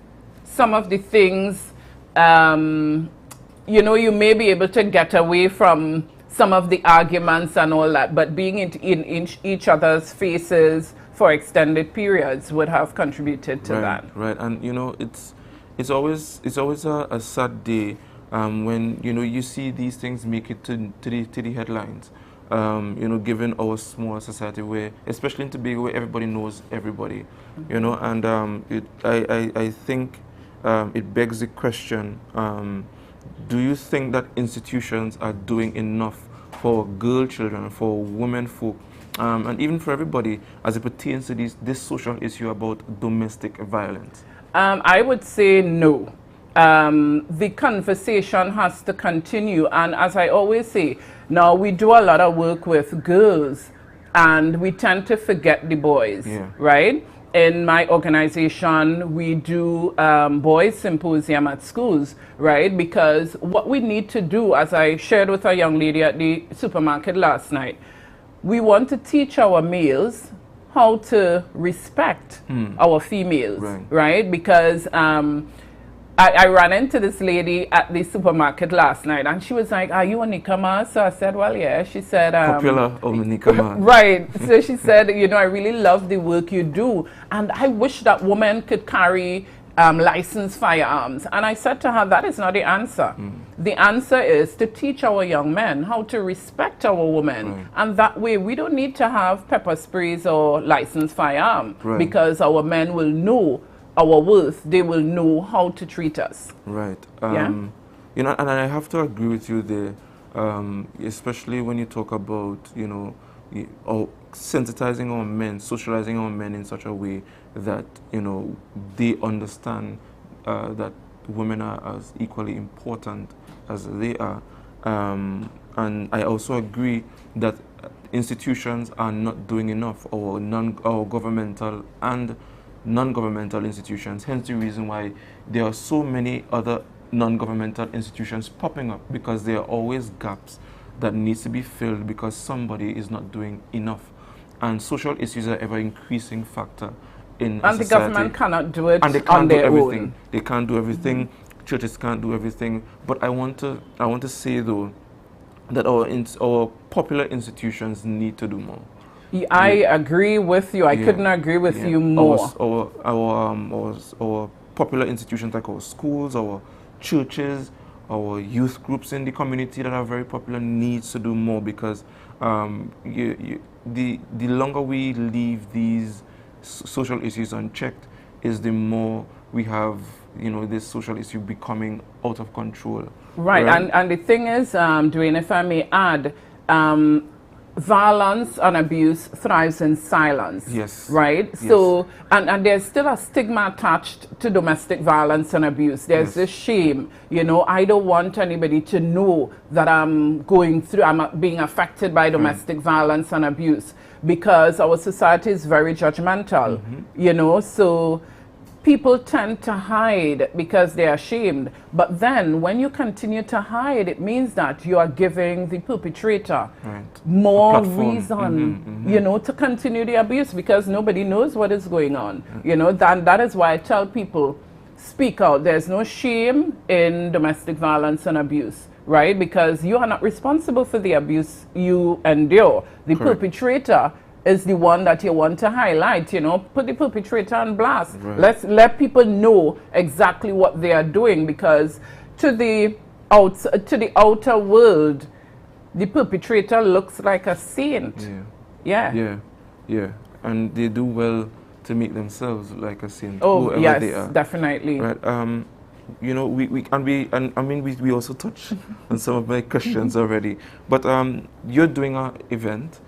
Speaker 17: some of the things, you know, you may be able to get away from some of the arguments and all that, but being in each other's faces for extended periods would have contributed to that.
Speaker 2: Right, and you know, it's always a sad day when you see these things make it to the headlines. Given our small society, where, especially in Tobago, where everybody knows everybody, and I think it begs the question. Do you think that institutions are doing enough for girl children, for women folk, and even for everybody as it pertains to this social issue about domestic violence?
Speaker 17: I would say no. The conversation has to continue, and as I always say, now we do a lot of work with girls and we tend to forget the boys, right? In my organization, we do boys symposium at schools, right? Because what we need to do, as I shared with a young lady at the supermarket last night, we want to teach our males how to respect our females, right? Because I ran into this lady at the supermarket last night, and she was like, "Are you Unika Ma?" So I said, "Well, yeah." She said,
Speaker 2: "Popular Unika Ma."
Speaker 17: Right. So she said, "I really love the work you do, and I wish that women could carry licensed firearms." And I said to her, "That is not the answer. The answer is to teach our young men how to respect our women, and that way we don't need to have pepper sprays or licensed firearm because our men will know our worth. They will know how to treat us."
Speaker 2: Right. And I have to agree with you there, especially when you talk about, sensitizing our men, socializing our men in such a way that, they understand that women are as equally important as they are. And I also agree that institutions are not doing enough, our governmental and non-governmental institutions, hence the reason why there are so many other non-governmental institutions popping up, because there are always gaps that needs to be filled because somebody is not doing enough. And social issues are ever increasing factor in
Speaker 17: and
Speaker 2: society.
Speaker 17: the government cannot do it
Speaker 2: and they
Speaker 17: on
Speaker 2: can't do
Speaker 17: their
Speaker 2: everything.
Speaker 17: own.
Speaker 2: They can't do everything. Churches can't do everything. But I want to say though that our popular institutions need to do more.
Speaker 17: I agree with you. I couldn't agree with you more.
Speaker 2: Our popular institutions like our schools, our churches, our youth groups in the community that are very popular needs to do more, because the longer we leave these social issues unchecked, is the more we have this social issue becoming out of control.
Speaker 17: Right. And the thing is, Dwayne, if I may add, violence and abuse thrives in silence.
Speaker 2: Yes.
Speaker 17: Right?
Speaker 2: Yes.
Speaker 17: So, and there's still a stigma attached to domestic violence and abuse. There's this shame. I don't want anybody to know that I'm being affected by domestic violence and abuse, because our society is very judgmental. So people tend to hide because they are ashamed. But then when you continue to hide, it means that you are giving the perpetrator more reason, to continue the abuse, because nobody knows what is going on. That is why I tell people, speak out. There's no shame in domestic violence and abuse, right? Because you are not responsible for the abuse you endure. The perpetrator is the one that you want to highlight, put the perpetrator on blast. Let's let people know exactly what they are doing, because to the outer world, the perpetrator looks like a saint. Yeah.
Speaker 2: And they do well to make themselves like a saint.
Speaker 17: Oh, yes,
Speaker 2: they are.
Speaker 17: Definitely.
Speaker 2: Right. We also touch on some of my questions already. But you're doing an event.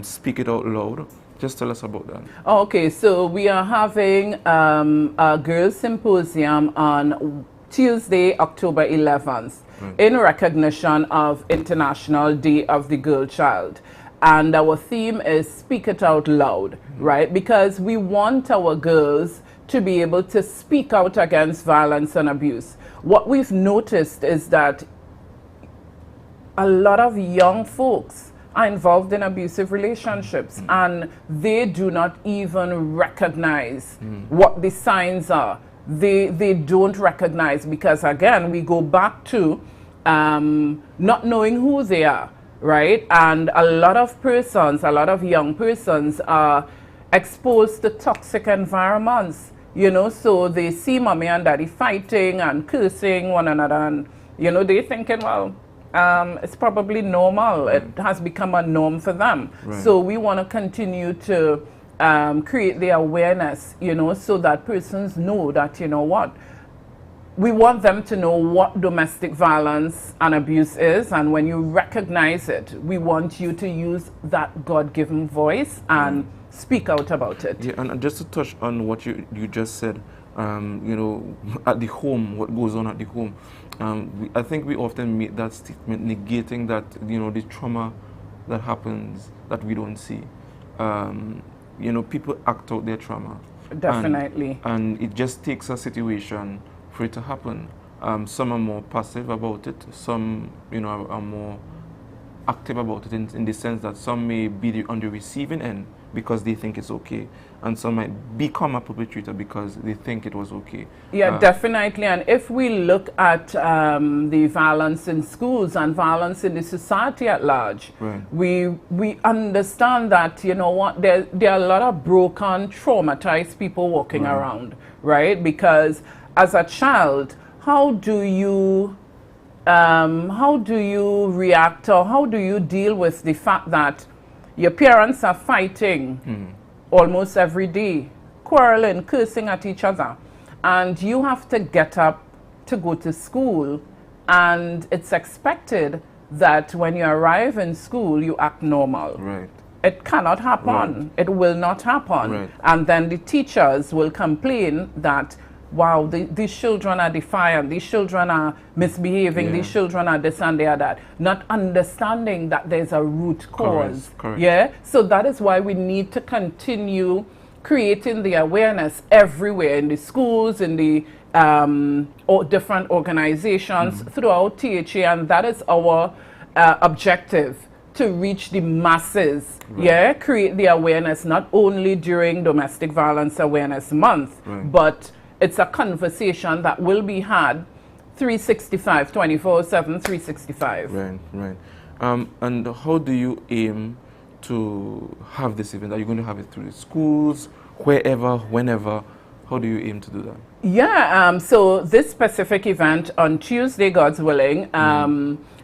Speaker 2: Speak It Out Loud. Just tell us about that.
Speaker 17: Okay, so we are having a girls' symposium on Tuesday, October 11th, in recognition of International Day of the Girl Child. And our theme is Speak It Out Loud, right? Because we want our girls to be able to speak out against violence and abuse. What we've noticed is that a lot of young folks are involved in abusive relationships, and they do not even recognize what the signs are. They don't recognize, because again, we go back to not knowing who they are, right? And a lot of young persons are exposed to toxic environments, so they see mommy and daddy fighting and cursing one another, and they're thinking, well, it's probably normal. It has become a norm for them. So we want to continue to create the awareness, so that persons know that, what? We want them to know what domestic violence and abuse is, and when you recognize it, we want you to use that God-given voice and speak out about it.
Speaker 2: Yeah, and just to touch on what you just said, at the home, what goes on at the home. I think we often make that statement negating that, the trauma that happens that we don't see. People act out their trauma.
Speaker 17: Definitely.
Speaker 2: And it just takes a situation for it to happen. Some are more passive about it. Some, are more active about it in the sense that some may be on the receiving end because they think it's okay, and some might become a perpetrator because they think it was okay.
Speaker 17: Yeah, definitely. And if we look at the violence in schools and violence in the society at large, we understand that, there are a lot of broken, traumatized people walking around, right? Because as a child, how do you react, or how do you deal with the fact that your parents are fighting almost every day, quarreling, cursing at each other, and you have to get up to go to school, and it's expected that when you arrive in school, you act normal. It cannot happen. It will not happen. And then the teachers will complain that, wow, these children are defiant, these children are misbehaving, these children are this and they are that, not understanding that there's a root cause.
Speaker 2: Correct.
Speaker 17: Yeah, so that is why we need to continue creating the awareness everywhere, in the schools, in the different organizations throughout THA, and that is our objective, to reach the masses, yeah, create the awareness, not only during Domestic Violence Awareness Month, but it's a conversation that will be had 365, 24/7, 365.
Speaker 2: Right. And how do you aim to have this event? Are you going to have it through the schools, wherever, whenever? How do you aim to do that?
Speaker 17: Yeah, so this specific event on Tuesday, God's willing,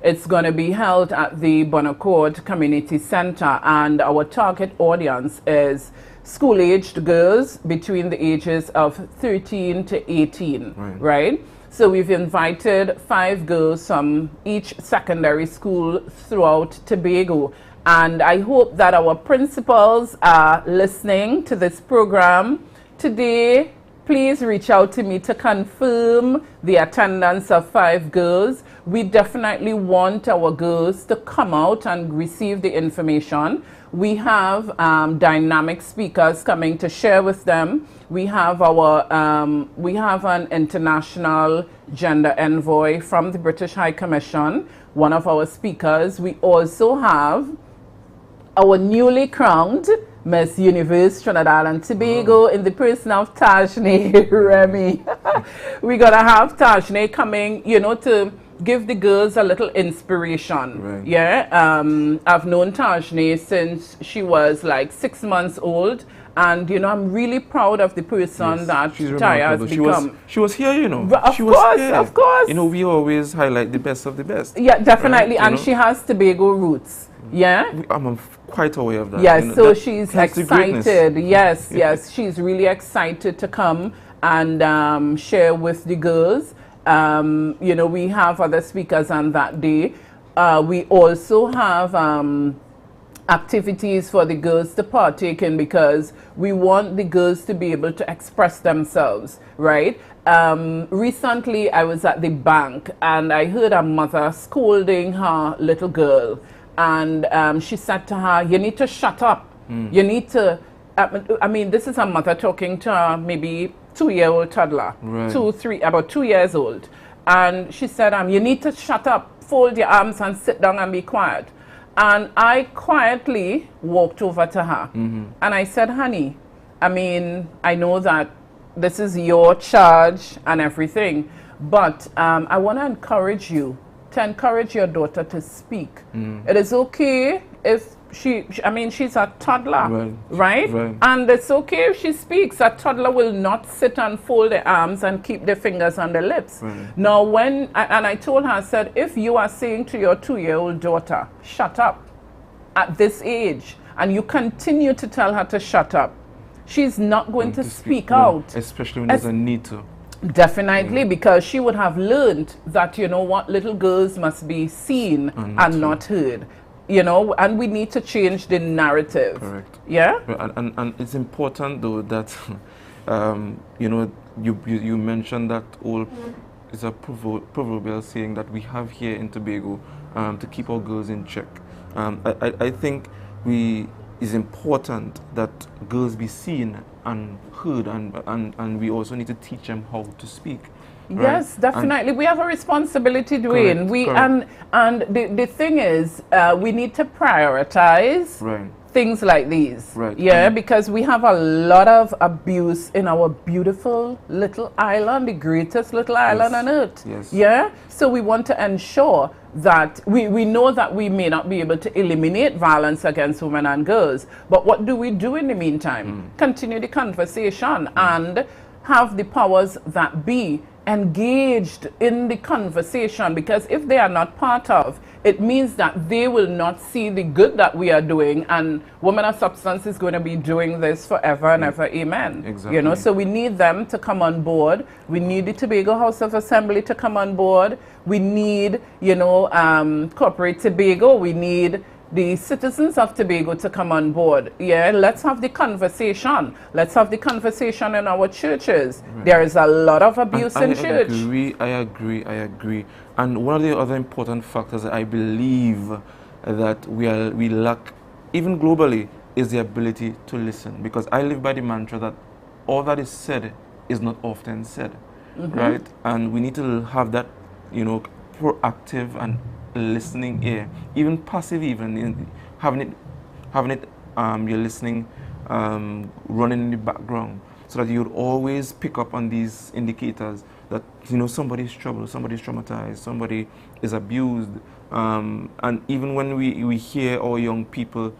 Speaker 17: it's going to be held at the Bonaccord Community Center, and our target audience is school-aged girls between the ages of 13 to 18, right? So we've invited 5 girls from each secondary school throughout Tobago, and I hope that our principals are listening to this program today. Please reach out to me to confirm the attendance of 5 girls. We definitely want our girls to come out and receive the information. We have dynamic speakers coming to share with them. We have an international gender envoy from the British High Commission, one of our speakers. We also have our newly crowned Miss Universe Trinidad and Tobago in the person of Tajne Remy. We're going to have Tajne coming, you know, to give the girls a little inspiration. Yeah, I've known Tajne since she was like 6 months old. And, you know, I'm really proud of the person that Taya has become.
Speaker 2: She was here, you know.
Speaker 17: Of course.
Speaker 2: You know, we always highlight the best of the best.
Speaker 17: Yeah, definitely. Right? And she has Tobago roots. Yeah.
Speaker 2: I'm quite aware of that.
Speaker 17: Yes,
Speaker 2: you know,
Speaker 17: so she's excited. Yes, she's really excited to come and share with the girls. You know, we have other speakers on that day. We also have activities for the girls to partake in, because we want the girls to be able to express themselves, right? Recently, I was at the bank and I heard a mother scolding her little girl. And she said to her, you need to shut up. You need to, I mean, this is a mother talking to a maybe 2-year-old toddler, about 2 years old. And she said, you need to shut up, fold your arms and sit down and be quiet. And I quietly walked over to her and I said, honey, I mean, I know that this is your charge and everything, but I want to encourage you to encourage your daughter to speak. It is okay if she's a toddler, right? And it's okay if she speaks. A toddler will not sit and fold their arms and keep their fingers on their lips. Now, I told her, I said, if you are saying to your 2-year-old daughter, shut up at this age, and you continue to tell her to shut up, she's not going to speak out.
Speaker 2: Especially when there's a need to.
Speaker 17: Definitely, because she would have learned that, you know what, little girls must be seen and not heard. You know, and we need to change the narrative.
Speaker 2: Correct.
Speaker 17: Yeah?
Speaker 2: And it's important, though, that, you know, you mentioned that it's a proverbial saying that we have here in Tobago to keep our girls in check. I think it's important that girls be seen and heard, and we also need to teach them how to speak.
Speaker 17: Yes, definitely. We have a responsibility, Dwayne. And the thing is, we need to prioritize things like these. Yeah, because we have a lot of abuse in our beautiful little island, the greatest little island on earth. Yeah, so we want to ensure that we know that we may not be able to eliminate violence against women and girls, but what do we do in the meantime? Continue the conversation and have the powers that be engaged in the conversation, because if they are not part of, it means that they will not see the good that we are doing, and Women of Substance is going to be doing this forever and ever. Amen.
Speaker 2: Exactly.
Speaker 17: You know, so we need them to come on board. We need the Tobago House of Assembly to come on board. We need, you know, Corporate Tobago. We need the citizens of Tobago to come on board. Yeah, let's have the conversation. Let's have the conversation in our churches. There is a lot of abuse in church.
Speaker 2: I agree. And one of the other important factors that I believe that we lack, even globally, is the ability to listen. Because I live by the mantra that all that is said is not often said, right? And we need to have that, you know, proactive and listening ear, even passive, even having it you're listening running in the background, so that you would always pick up on these indicators that, you know, somebody's troubled, somebody's traumatized, somebody is abused. And even when we hear our young people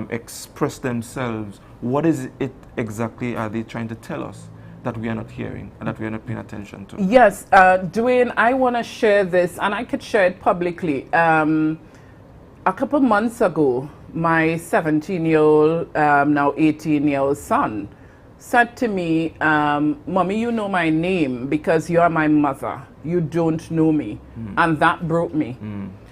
Speaker 2: express themselves, what is it exactly are they trying to tell us that we are not hearing and that we are not paying attention to?
Speaker 17: Yes, Dwayne, I want to share this, and I could share it publicly. A couple months ago, my 17-year-old, now 18-year-old son said to me, Mommy, you know my name because you are my mother. You don't know me. And that broke me.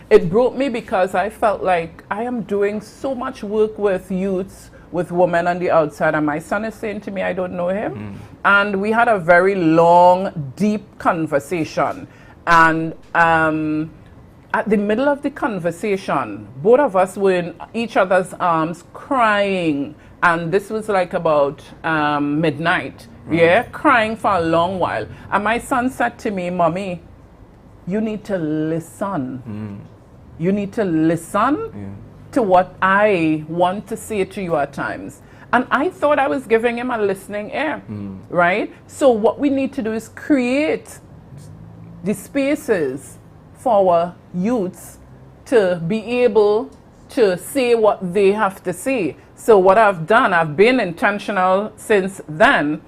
Speaker 17: It broke me because I felt like I am doing so much work with youths, with women on the outside, and my son is saying to me, I don't know him. And we had a very long, deep conversation. And at the middle of the conversation, both of us were in each other's arms crying. And this was like about midnight, crying for a long while. And my son said to me, Mommy, you need to listen. You need to listen to what I want to say to you at times. And I thought I was giving him a listening ear, right? So what we need to do is create the spaces for our youths to be able to say what they have to say. So what I've done, I've been intentional since then.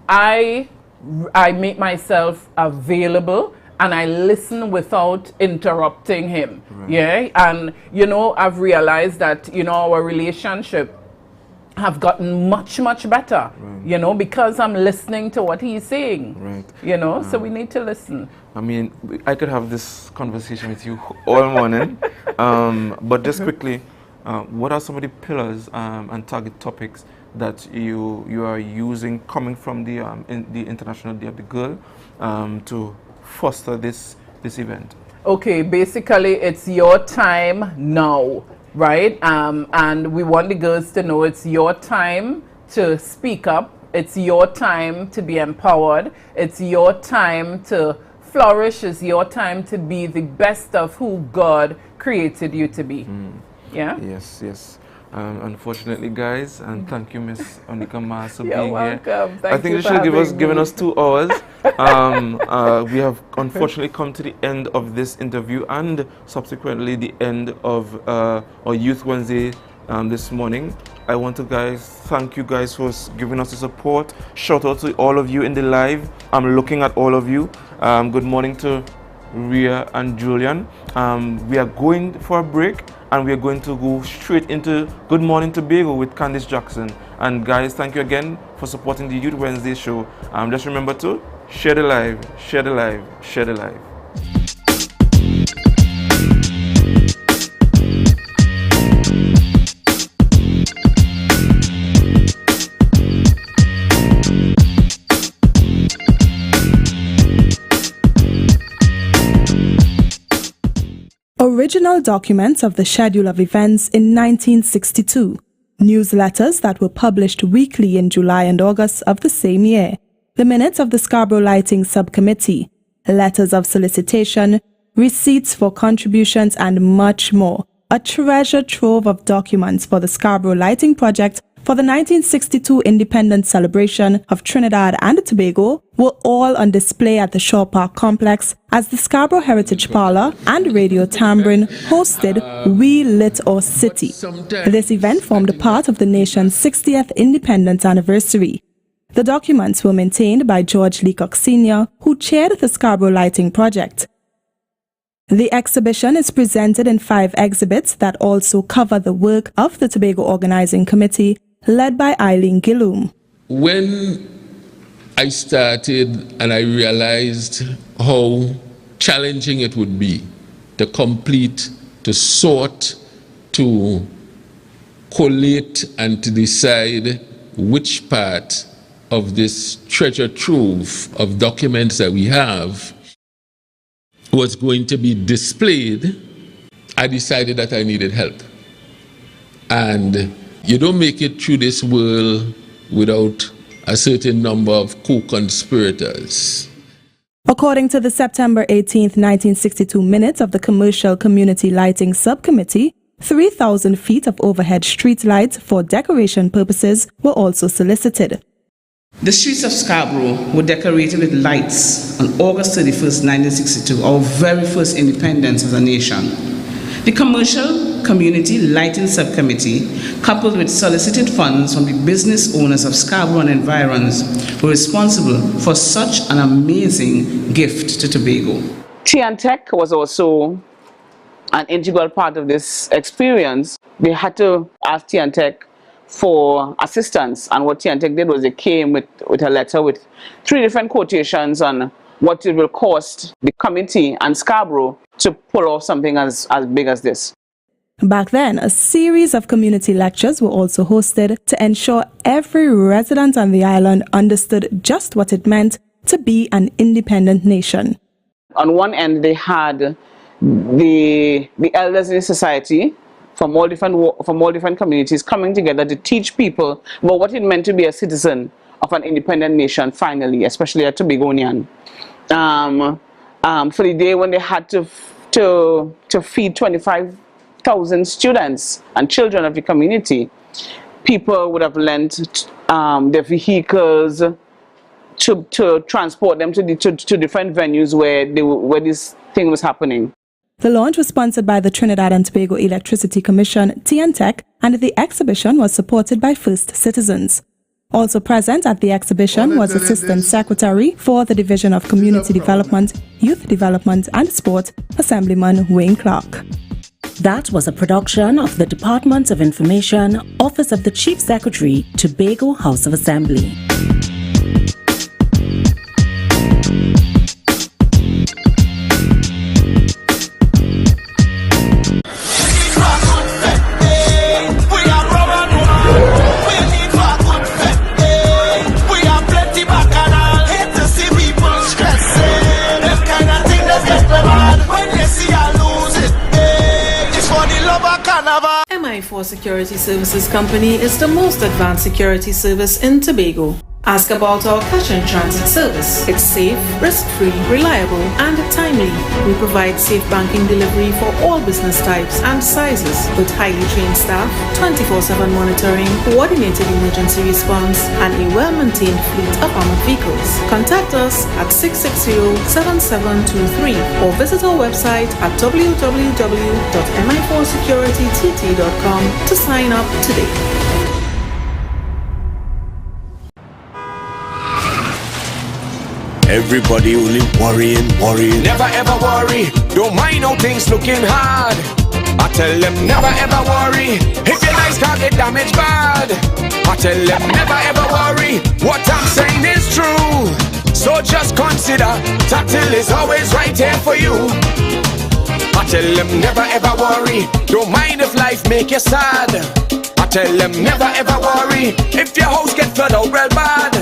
Speaker 17: I make myself available and I listen without interrupting him. And you know, I've realized that, you know, our relationship have gotten much better, you know, because I'm listening to what he's saying, you know. So we need to listen.
Speaker 2: I mean, I could have this conversation with you all morning, but just quickly, what are some of the pillars and target topics that you are using coming from the International Day of the Girl to foster this event?
Speaker 17: Okay, basically it's your time now, right? And we want the girls to know it's your time to speak up. It's your time to be empowered. It's your time to flourish. It's your time to be the best of who God created you to be. Yeah?
Speaker 2: Yes. Unfortunately, guys, and thank you, Miss Onika Mas, for
Speaker 17: You're
Speaker 2: being
Speaker 17: welcome.
Speaker 2: here.
Speaker 17: Thank
Speaker 2: I think
Speaker 17: you
Speaker 2: you
Speaker 17: for
Speaker 2: should
Speaker 17: having
Speaker 2: given
Speaker 17: me.
Speaker 2: us 2 hours. We have unfortunately come to the end of this interview and subsequently the end of our Youth Wednesday this morning. I want to thank you guys for giving us the support. Shout out to all of you in the live. I'm looking at all of you. Good morning to Rhea and Julian. We are going for a break and we are going to go straight into Good Morning Tobago with Candice Jackson. And guys, thank you again for supporting the Youth Wednesday show. Just remember to share the live, share the live, share the live.
Speaker 18: Original documents of the schedule of events in 1962, newsletters that were published weekly in July and August of the same year, the minutes of the Scarborough Lighting Subcommittee, letters of solicitation, receipts for contributions, and much more. A treasure trove of documents for the Scarborough Lighting Project for the 1962 Independence Celebration of Trinidad and Tobago were all on display at the Shaw Park Complex as the Scarborough Heritage Parlor and Radio Tambrin hosted We Lit Our City. This event formed a part of the nation's 60th Independence Anniversary. The documents were maintained by George Leacock Sr., who chaired the Scarborough Lighting Project. The exhibition is presented in 5 exhibits that also cover the work of the Tobago Organizing Committee, led by Eileen Gilloom.
Speaker 19: When I started and I realized how challenging it would be to complete, to sort, to collate, and to decide which part of this treasure trove of documents that we have was going to be displayed, I decided that I needed help. And you don't make it through this world without a certain number of co-conspirators.
Speaker 18: According to the September 18, 1962 minutes of the Commercial Community Lighting Subcommittee, 3,000 feet of overhead street lights for decoration purposes were also solicited.
Speaker 20: The streets of Scarborough were decorated with lights on August 31st, 1962, our very first independence as a nation. The Commercial Community Lighting Subcommittee, coupled with solicited funds from the business owners of Scarborough and environs, were responsible for such an amazing gift to Tobago.
Speaker 21: Tech was also an integral part of this experience. They had to ask Tech for assistance, and what Tech did was they came with a letter with 3 different quotations on what it will cost the committee and Scarborough to pull off something as big as this.
Speaker 18: Back then, a series of community lectures were also hosted to ensure every resident on the island understood just what it meant to be an independent nation.
Speaker 21: On one end, they had the elders in the society from all different communities coming together to teach people about what it meant to be a citizen of an independent nation, finally, especially a Tobagonian. For the day when they had to feed 25,000 students and children of the community, people would have lent their vehicles to transport them to different venues where this thing was happening.
Speaker 18: The launch was sponsored by the Trinidad and Tobago Electricity Commission, Tech, and the exhibition was supported by First Citizens. Also present at the exhibition was Assistant Secretary for the Division of Community Development, Youth Development and Sport, Assemblyman Wayne Clark.
Speaker 22: That was a production of the Department of Information, Office of the Chief Secretary, Tobago House of Assembly.
Speaker 5: MI4 Security Services Company is the most advanced security service in Tobago. Ask about our cash and transit service. It's safe, risk-free, reliable, and timely. We provide safe banking delivery for all business types and sizes with highly trained staff, 24/7 monitoring, coordinated emergency response, and a well-maintained fleet of armored vehicles. Contact us at 660-7723 or visit our website at www.mi4securitytt.com to sign up today.
Speaker 6: Everybody only worrying. Never ever worry. Don't mind how things looking hard. I tell them never ever worry. If your nice can't get damaged bad. I tell them never ever worry. What I'm saying is true. So just consider Tatil is always right here for you. I tell them never ever worry. Don't mind if life make you sad. I tell them never ever worry. If your house get flooded out real bad.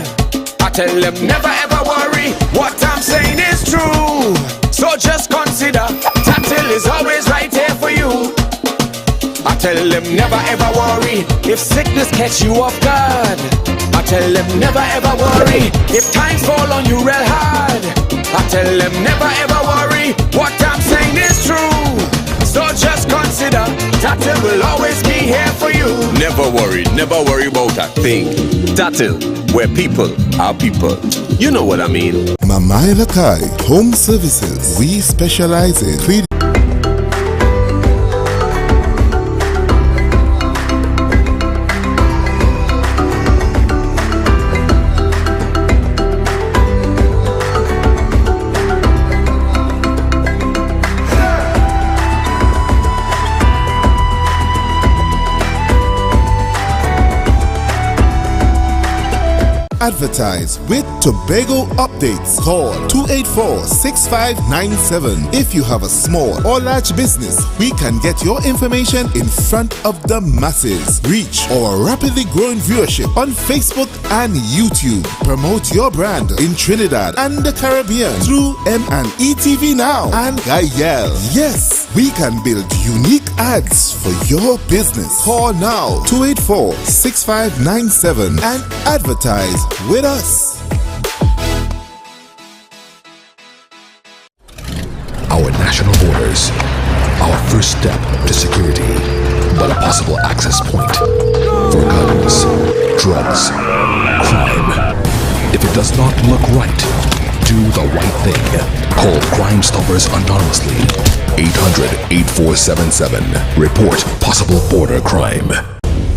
Speaker 6: I tell them never ever worry. What I'm saying is true. So just consider Tatil is always right here for you. I tell them never ever worry. If sickness catch you off guard. I tell them never ever worry. If times fall on you real hard. I tell them never ever worry. What I'm saying is true. So just consider Tatil will always be here for you.
Speaker 7: Never worry about a thing. Tatil, where people are people. You know what I mean.
Speaker 8: Mamai Lakai Home Services. We specialize in cleaning. Advertise with Tobago Updates. Call 284-6597. If you have a small or large business, we can get your information in front of the masses. Reach our rapidly growing viewership on Facebook and YouTube. Promote your brand in Trinidad and the Caribbean through M&E TV Now and Gayel. Yes, we can build unique ads for your business. Call now 284-6597 and advertise with us.
Speaker 16: our national borders. Our first step to security, but a possible access point for guns, drugs, crime. If it does not look right, do the right thing. Call Crime Stoppers anonymously. 800-8477. Report possible border crime.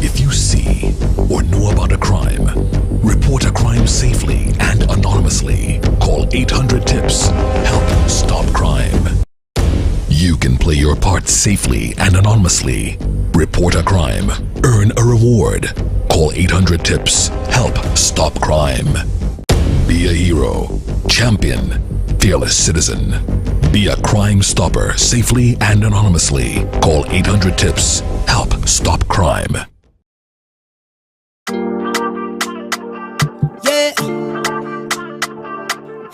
Speaker 16: If you see or know about a crime, report a crime safely and anonymously. Call 800-TIPS. Help stop crime. You can play your part safely and anonymously. Report a crime. Earn a reward. Call 800-TIPS. Help stop crime. Be a hero. Champion. Fearless citizen. Be a crime stopper safely and anonymously. Call 800-TIPS. Help stop crime.
Speaker 4: Yeah.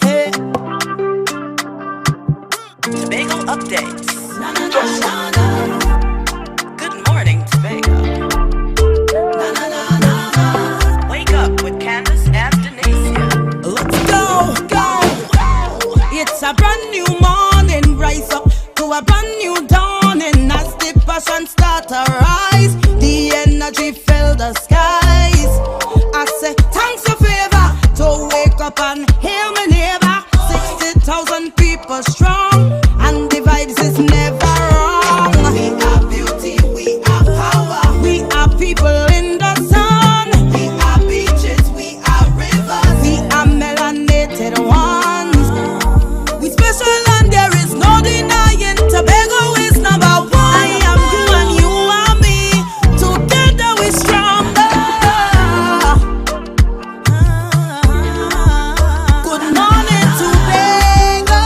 Speaker 4: Hey. Tobago updates. Na, na, na, na, na. Good morning, Tobago. Na, na, na, na, na. Wake up with Candace and Denise. Let's go, go. It's a brand new morning. Rise up to a brand new dawning. As the passion start to rise, the energy fill the skies. I say thanks for favor to wake up and hear my neighbor. 60,000 people strong, and the vibes is never wrong. We are beauty, we are power. We are people in the sun. We are beaches, we are rivers. We are melanated ones. We special and there is no denying. Tobago is number one. I am you and you are me. Together we stronger. Good morning, Tobago.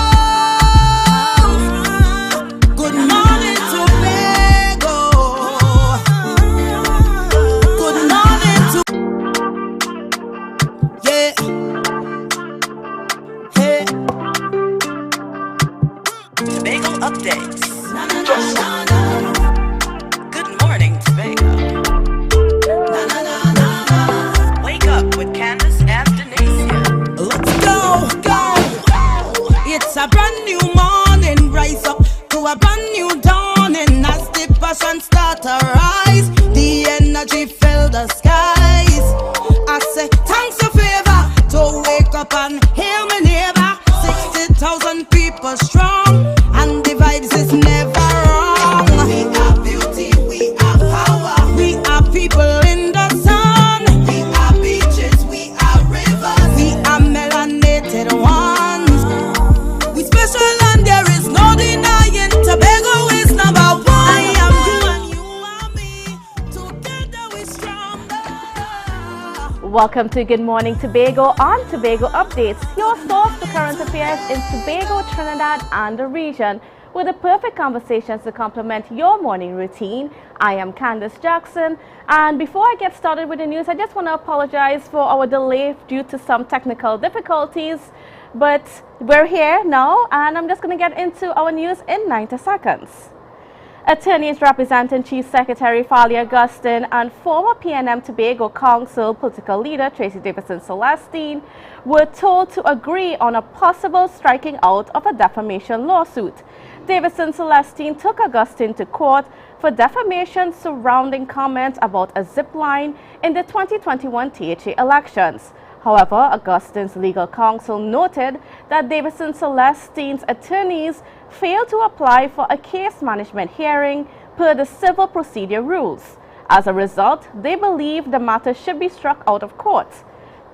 Speaker 4: Good morning, Tobago. Good morning, yeah. Hey. Tobago updates. Na, na, na, na, na. Good morning, Tobago. Na, na, na, na, na. Wake up with Candace and Denise. Let's go, go. It's a brand new morning. Rise up to a brand new dawning. As the passion start to rise, the energy fill the skies. I say thanks for favor to wake up and hear my neighbor. 60,000 people strong, and the vibes is never wrong. We are beauty, we are power. We are people in the sun. We are beaches, we are rivers. We are melanated ones. We special and there is no denying. Tobago is number one. I am you and you are me. Together we stronger.
Speaker 9: Welcome to Good Morning Tobago on Tobago Updates, your source for current affairs in Tobago, Trinidad and the region, with the perfect conversations to complement your morning routine. I am Candace Jackson, and before I get started with the news, I just want to apologize for our delay due to some technical difficulties, but we're here now and I'm just going to get into our news in 90 seconds. Attorneys representing Chief Secretary Fali Augustine and former PNM Tobago Council political leader Tracy Davidson Celestine were told to agree on a possible striking out of a defamation lawsuit. Davidson Celestine took Augustine to court for defamation surrounding comments about a zip line in the 2021 THA elections. However, Augustine's legal counsel noted that Davidson Celestine's attorneys failed to apply for a case management hearing per the civil procedure rules. As a result, they believe the matter should be struck out of court.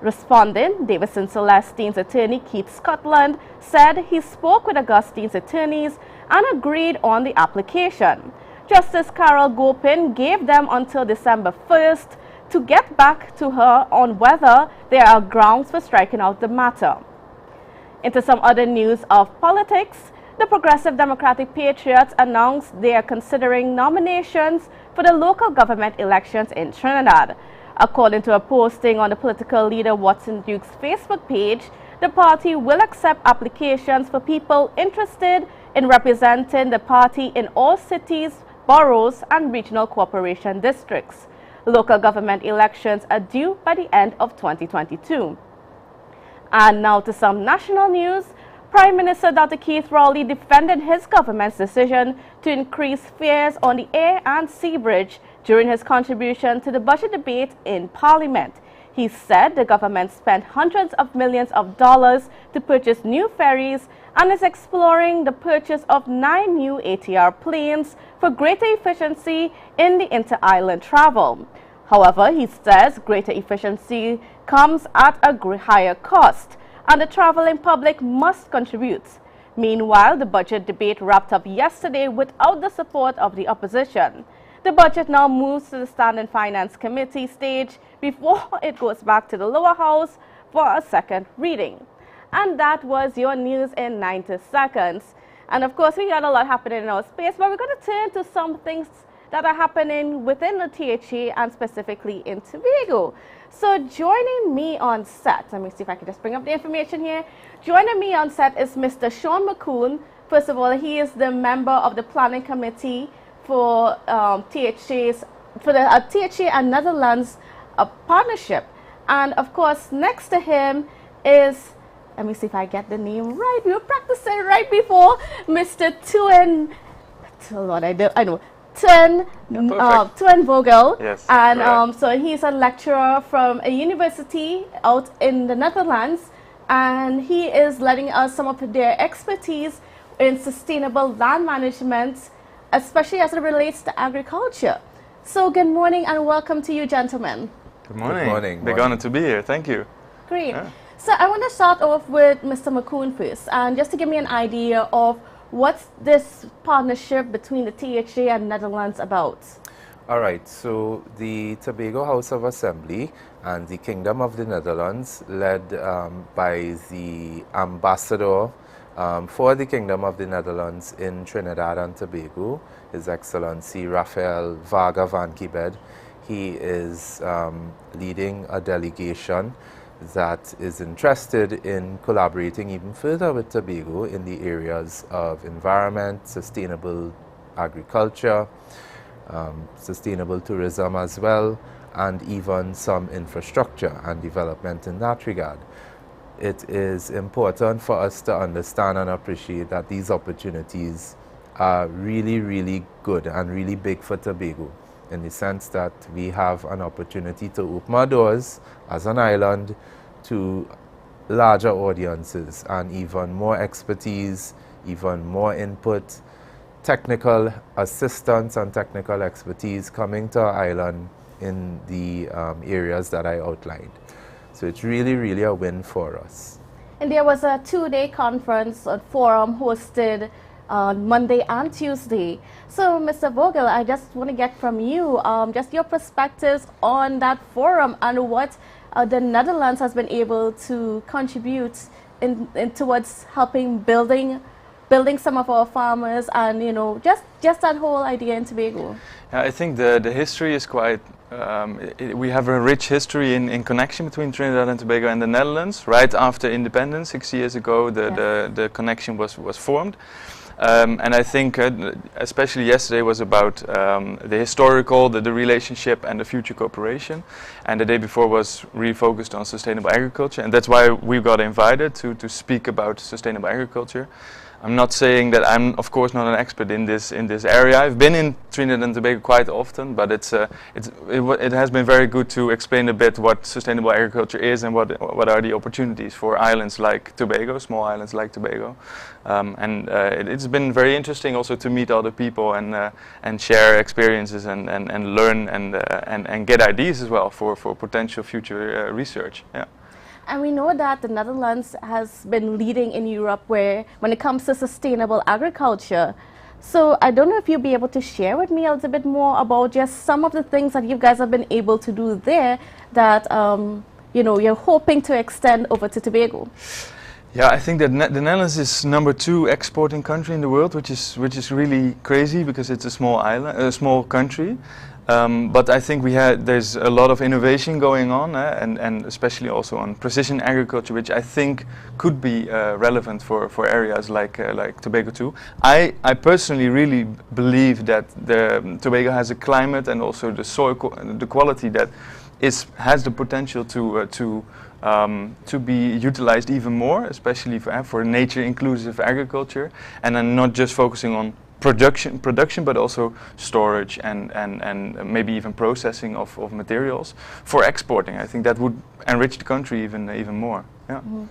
Speaker 9: Responding, Davidson Celestine's attorney Keith Scotland said he spoke with Augustine's attorneys and agreed on the application. Justice Carol Gopin gave them until December 1st to get back to her on whether there are grounds for striking out the matter. Into some other news of politics, the Progressive Democratic Patriots announced they are considering nominations for the local government elections in Trinidad. According to a posting on the political leader Watson Duke's Facebook page, the party will accept applications for people interested in representing the party in all cities, boroughs, and regional cooperation districts. Local government elections are due by the end of 2022. And now to some national news. Prime Minister Dr. Keith Rowley defended his government's decision to increase fares on the air and sea bridge during his contribution to the budget debate in Parliament. He said the government spent hundreds of millions of dollars to purchase new ferries and is exploring the purchase of 9 new ATR planes for greater efficiency in the inter-island travel. However, he says greater efficiency comes at a higher cost, and the traveling public must contribute. Meanwhile, the budget debate wrapped up yesterday without the support of the opposition. The budget now moves to the Standing Finance Committee stage before it goes back to the lower house for a second reading. And that was your news in 90 seconds. And of course, we got a lot happening in our space, but we're going to turn to some things that are happening within the THA and specifically in Tobago. So joining me on set, let me see if I can just bring up the information here. Joining me on set is Mr. Sean McCoon. First of all, he is the member of the planning committee for THA and Netherlands partnership. And of course, next to him is, let me see if I get the name right. We were practicing right before, Mr. Tuen. Oh Lord, I know. Tuen Vogel.
Speaker 10: Yes,
Speaker 9: and so he's a lecturer from a university out in the Netherlands, and he is letting us some of their expertise in sustainable land management, especially as it relates to agriculture. So good morning and welcome to you, gentlemen.
Speaker 10: Good morning.
Speaker 11: Good morning.
Speaker 10: Big honor to be here. Thank you.
Speaker 9: Great.
Speaker 10: Yeah.
Speaker 9: So I want to start off with Mr. McCoon first, and just to give me an idea of what's this partnership between the THA and Netherlands about?
Speaker 11: All right, so the Tobago House of Assembly and the Kingdom of the Netherlands, led by the ambassador for the Kingdom of the Netherlands in Trinidad and Tobago, His Excellency Raphael Varga van Kiebed. He is leading a delegation that is interested in collaborating even further with Tobago in the areas of environment, sustainable agriculture, sustainable tourism as well, and even some infrastructure and development in that regard. It is important for us to understand and appreciate that these opportunities are really, really good and really big for Tobago, in the sense that we have an opportunity to open our doors as an island to larger audiences and even more expertise, even more input, technical assistance and technical expertise coming to our island in the areas that I outlined. So it's really, really a win for us.
Speaker 9: And there was a 2-day conference or forum hosted on Monday and Tuesday. So, Mr. Vogel, I just want to get from you just your perspectives on that forum and what the Netherlands has been able to contribute in towards helping building some of our farmers, and just that whole idea in Tobago.
Speaker 10: Yeah, I think the history is quite. We have a rich history in connection between Trinidad and Tobago and the Netherlands. Right after independence, 6 years ago, the connection was formed. And I think especially yesterday was about the historical, the relationship and the future cooperation. And the day before was really focused on sustainable agriculture. And that's why we got invited to speak about sustainable agriculture. I'm not saying that I'm, of course, not an expert in this area. I've been in Trinidad and Tobago quite often, but it has been very good to explain a bit what sustainable agriculture is and what are the opportunities for islands like Tobago, small islands like Tobago. It's been very interesting also to meet other people and share experiences and learn and get ideas as well for potential future research. Yeah.
Speaker 9: And we know that the Netherlands has been leading in Europe when it comes to sustainable agriculture. So I don't know if you'll be able to share with me a little bit more about just some of the things that you guys have been able to do there that you're hoping to extend over to Tobago.
Speaker 10: Yeah, I think that the Netherlands is #2 exporting country in the world, which is really crazy because it's a small island, a small country. But I think there's a lot of innovation going on, and especially also on precision agriculture, which I think could be relevant for areas like Tobago too. I personally really believe that Tobago has a climate and also the soil, the quality that has the potential to to be utilized even more, especially for nature-inclusive agriculture, and then not just focusing on production, but also storage and maybe even processing of materials for exporting. I think that would enrich the country even more. Yeah.
Speaker 9: Mm-hmm.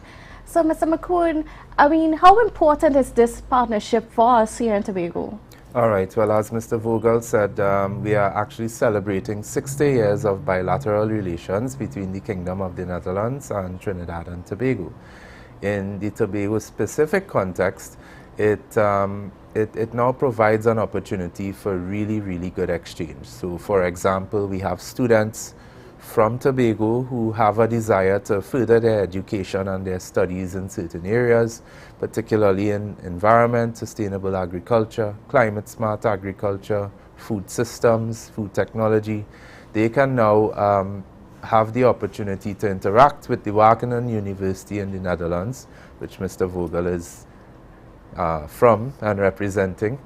Speaker 9: So, Mr. McCoon, I mean, how important is this partnership for us here in Tobago?
Speaker 11: All right, well, as Mr. Vogel said, we are actually celebrating 60 years of bilateral relations between the Kingdom of the Netherlands and Trinidad and Tobago. In the Tobago-specific context, it now provides an opportunity for really good exchange. So, for example, we have students from Tobago who have a desire to further their education and their studies in certain areas, particularly in environment, sustainable agriculture, climate smart agriculture, food systems, food technology. They can now have the opportunity to interact with the Wageningen University in the Netherlands, which Mr. Vogel is from and representing.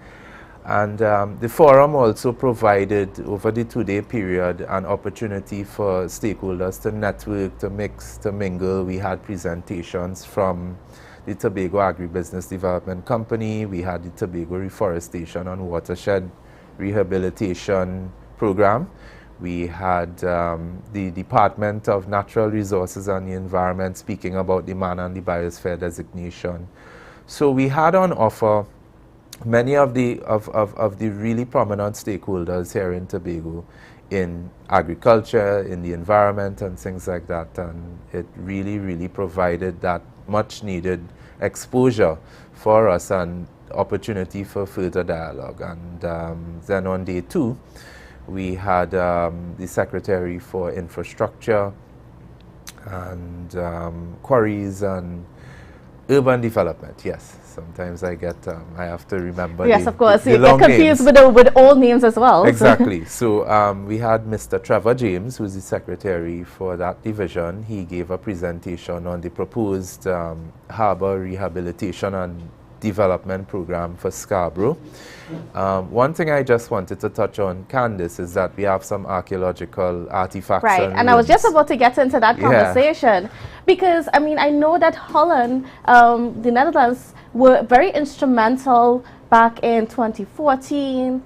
Speaker 11: And the forum also provided, over the 2-day period, an opportunity for stakeholders to network, to mix, to mingle. We had presentations from the Tobago Agribusiness Development Company. We had the Tobago Reforestation and Watershed Rehabilitation Program. We had the Department of Natural Resources and the Environment speaking about the Man and the Biosphere designation. So we had on offer many of the really prominent stakeholders here in Tobago in agriculture, in the environment and things like that, and it really provided that much needed exposure for us and opportunity for further dialogue. And then on day 2 we had the Secretary for Infrastructure and Quarries and Urban Development, yes. Sometimes I have to remember
Speaker 9: yes, of course.
Speaker 11: the
Speaker 9: You
Speaker 11: long
Speaker 9: get confused
Speaker 11: names.
Speaker 9: with old names as well.
Speaker 11: Exactly. So we had Mr. Trevor James, who's the secretary for that division. He gave a presentation on the proposed harbour rehabilitation and development program for Scarborough. One thing I just wanted to touch on, Candice, is that we have some archaeological artifacts.
Speaker 9: Right, and I was just about to get into that conversation because, I mean, I know that Holland, the Netherlands, were very instrumental back in 2014,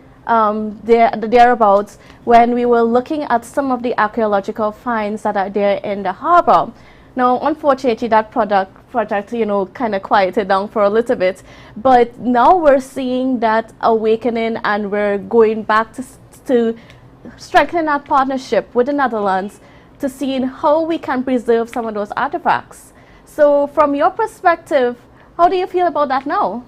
Speaker 9: thereabouts, when we were looking at some of the archaeological finds that are there in the harbour. Now, unfortunately, that project, you know, kind of quieted down for a little bit, but now we're seeing that awakening and we're going back to strengthening our partnership with the Netherlands to seeing how we can preserve some of those artifacts. So from your perspective, how do you feel about that now?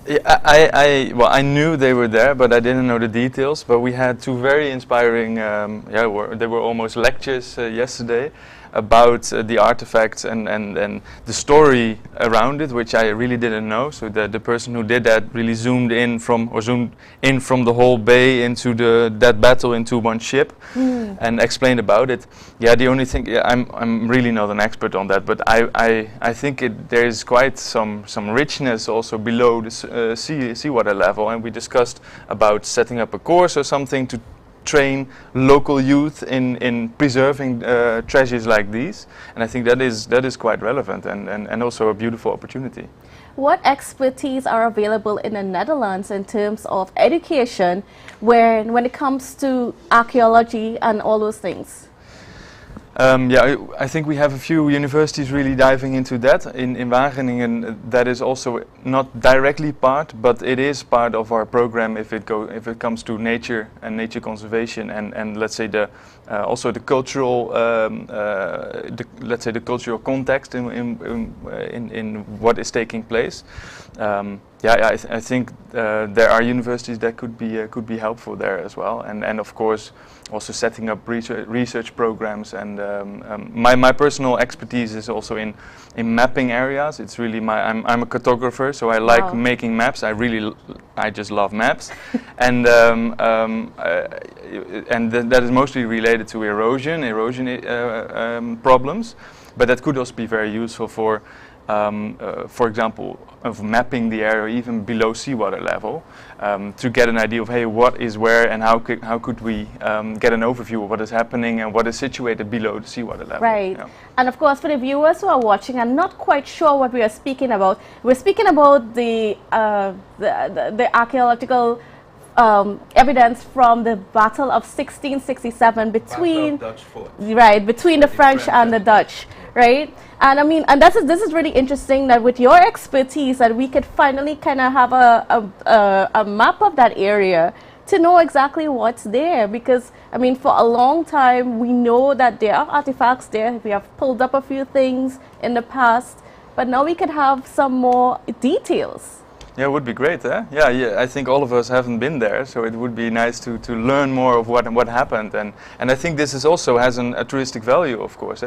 Speaker 10: Yeah, well, I knew they were there, but I didn't know the details. But we had 2 very inspiring, they were almost lectures yesterday about the artifacts and the story around it, which I really didn't know. So the person who did that really zoomed in from the whole bay into that battle into one ship and explained about it. Yeah, the only thing, I'm really not an expert on that, but I think there is quite some richness also below the seawater level, and we discussed about setting up a course or something to train local youth in preserving treasures like these, and I think that is quite relevant and also a beautiful opportunity.
Speaker 9: What expertise are available in the Netherlands in terms of education when it comes to archaeology and all those things?
Speaker 10: Yeah, I think we have a few universities really diving into that. In Wageningen, that is also not directly part, but it is part of our program if it comes to nature and nature conservation and let's say also the cultural the cultural context in what is taking place. Yeah, I think there are universities that could be helpful there as well, and of course also setting up research programs. And my personal expertise is also in mapping areas. It's really I'm a cartographer, so I like making maps. I just love maps, and that is mostly related to erosion problems. But that could also be very useful for example, of mapping the area even below seawater level, to get an idea of, hey, what is where and how could we get an overview of what is happening and what is situated below the seawater level.
Speaker 9: Right.
Speaker 10: Yeah.
Speaker 9: And of course, for the viewers who are watching and not quite sure what we are speaking about, we're speaking about the archaeological evidence from the Battle of 1667 between between the French and the Dutch, right? And I mean, and this is really interesting that with your expertise that we could finally kind of have a map of that area to know exactly what's there, because I mean, for a long time we know that there are artifacts there. We have pulled up a few things in the past, but now we could have some more details.
Speaker 10: Yeah, it would be great, eh? Yeah, I think all of us haven't been there, so it would be nice to learn more of what happened, and I think this is also has a touristic value, of course,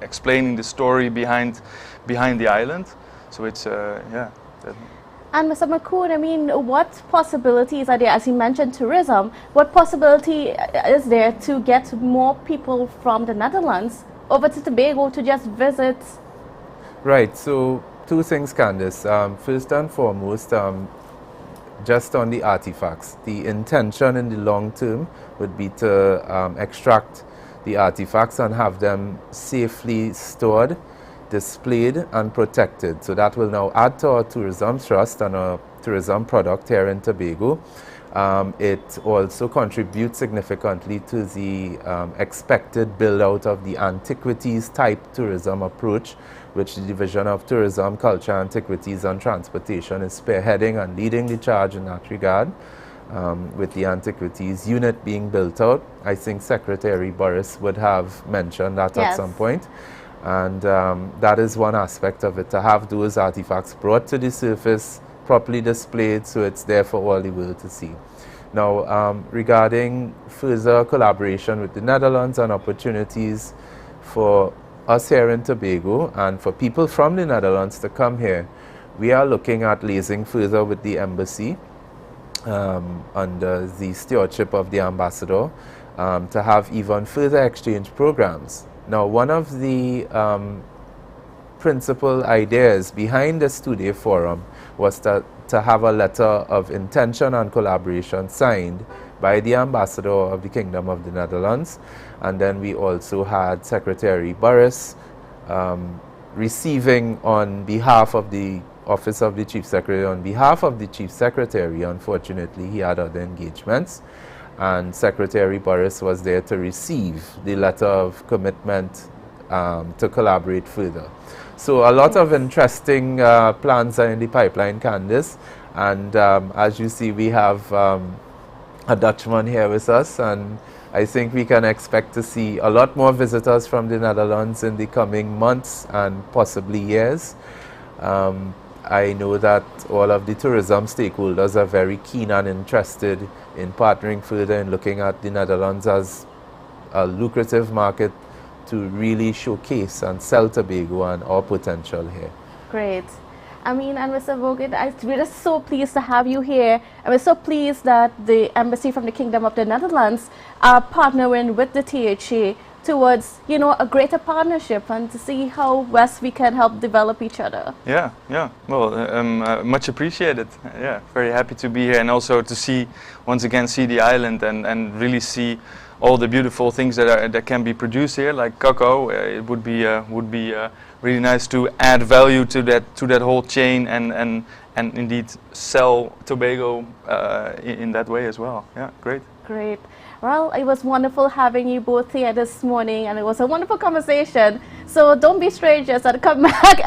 Speaker 10: explaining the story behind the island. So it's yeah.
Speaker 9: And Mr. McCoon, I mean, what possibilities are there? As you mentioned, tourism. What possibility is there to get more people from the Netherlands over to Tobago to just visit?
Speaker 11: Right. So, two things, Candice. First and foremost, just on the artifacts. The intention in the long term would be to extract the artifacts and have them safely stored, displayed and protected. So that will now add to our tourism trust and our tourism product here in Tobago. It also contributes significantly to the expected build out of the antiquities type tourism approach, which the Division of Tourism, Culture, Antiquities and Transportation is spearheading and leading the charge in that regard, with the antiquities unit being built out. I think Secretary Boris would have mentioned that at some point. And that is one aspect of it, to have those artifacts brought to the surface, properly displayed, so it's there for all the world to see. Now, regarding further collaboration with the Netherlands and opportunities for us here in Tobago and for people from the Netherlands to come here, we are looking at liaising further with the embassy under the stewardship of the ambassador to have even further exchange programs. Now, one of the principal ideas behind this 2-day forum was to have a letter of intention and collaboration signed by the ambassador of the Kingdom of the Netherlands. And then we also had Secretary Boris receiving on behalf of the Office of the Chief Secretary, on behalf of the Chief Secretary. Unfortunately, he had other engagements. And Secretary Boris was there to receive the letter of commitment to collaborate further. So a lot of interesting plans are in the pipeline, Candice. And as you see, we have a Dutchman here with us, and I think we can expect to see a lot more visitors from the Netherlands in the coming months and possibly years. I know that all of the tourism stakeholders are very keen and interested in partnering further and looking at the Netherlands as a lucrative market to really showcase and sell Tobago and our potential here.
Speaker 9: Great. I mean, and Mr. Vogt, we're just so pleased to have you here. And we're so pleased that the Embassy from the Kingdom of the Netherlands are partnering with the THA towards, you know, a greater partnership and to see how best we can help develop each other.
Speaker 10: Yeah. Well, much appreciated. Yeah, very happy to be here and also to see, once again, see the island and really see all the beautiful things that can be produced here, like cocoa. It would be really nice to add value to that whole chain and indeed sell Tobago in that way as well. Yeah, great.
Speaker 9: Great. Well, it was wonderful having you both here this morning, and it was a wonderful conversation. So don't be strangers and come back,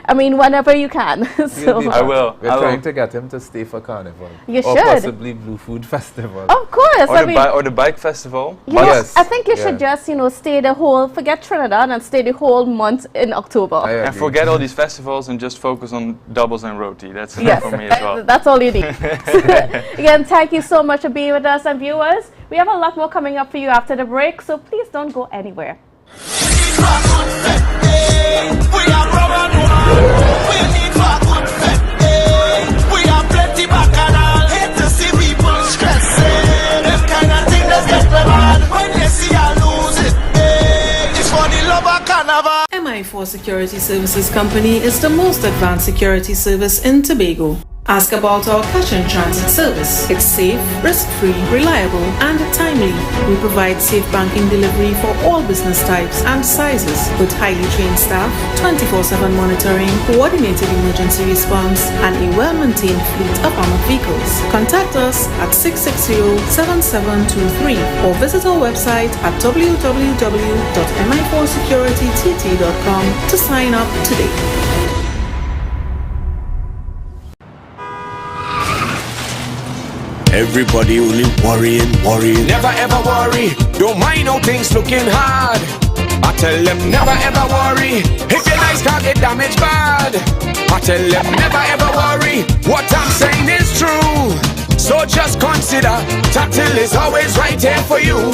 Speaker 9: I mean, whenever you can. So
Speaker 10: I will.
Speaker 11: We're trying to get him to stay for Carnival.
Speaker 9: You
Speaker 11: or
Speaker 9: should.
Speaker 11: Possibly Blue Food Festival.
Speaker 9: Of course.
Speaker 10: Or the bike festival.
Speaker 9: Yes. I think you should just, you know, stay the whole, forget Trinidad and stay the whole month in October.
Speaker 10: And forget all these festivals and just focus on doubles and roti. That's enough for me as well.
Speaker 9: That's all you need. Again, thank you so much for being with us, and viewers. We have a lot more coming up for you after the break, so please don't go anywhere.
Speaker 5: MI4 Security Services Company is the most advanced security service in Tobago. Ask about our cash and transit service. It's safe, risk-free, reliable, and timely. We provide safe banking delivery for all business types and sizes with highly trained staff, 24/7 monitoring, coordinated emergency response, and a well-maintained fleet of armored vehicles. Contact us at 660-7723 or visit our website at www.mi4securitytt.com to sign up today.
Speaker 6: Everybody only worrying. Never ever worry. Don't mind how things looking hard. I tell them never ever worry. If your nice car get damaged bad, I tell them never ever worry. What I'm saying is true. So just consider Tatil is always right here for you.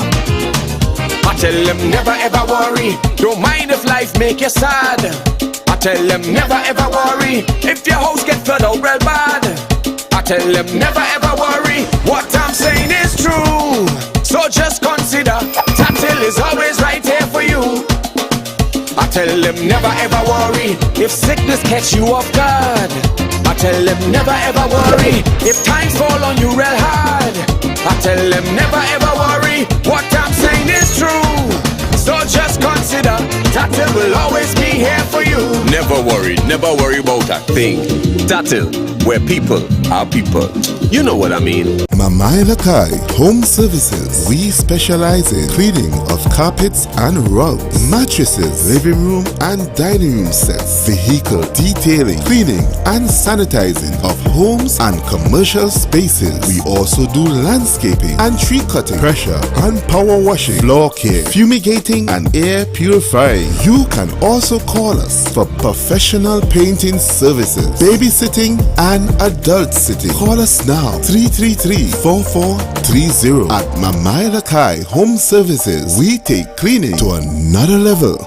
Speaker 6: I tell them never ever worry. Don't mind if life make you sad. I tell them never ever worry. If your house get flooded out real bad, I tell them never ever worry. What I'm saying is true. So just consider Tatil is always right here for you. I tell them never ever worry. If sickness catch you off guard, I tell them never ever worry. If times fall on you real hard, I tell them never ever worry. What I'm saying is true. So just consider Tatil will always be here for you.
Speaker 7: Never worry about a thing. Tatil, where people are people. You know what I mean.
Speaker 8: Mamai Lakai Home Services. We specialize in cleaning of carpets and rugs, mattresses, living room and dining room sets, vehicle detailing, cleaning and sanitizing of homes and commercial spaces. We also do landscaping and tree cutting, pressure and power washing, floor care, fumigating and air purifying. You can also call us for professional painting services, babysitting and adult sitting. Call us now 333-4430 at Mamai Lakai Home Services. We take cleaning to another level.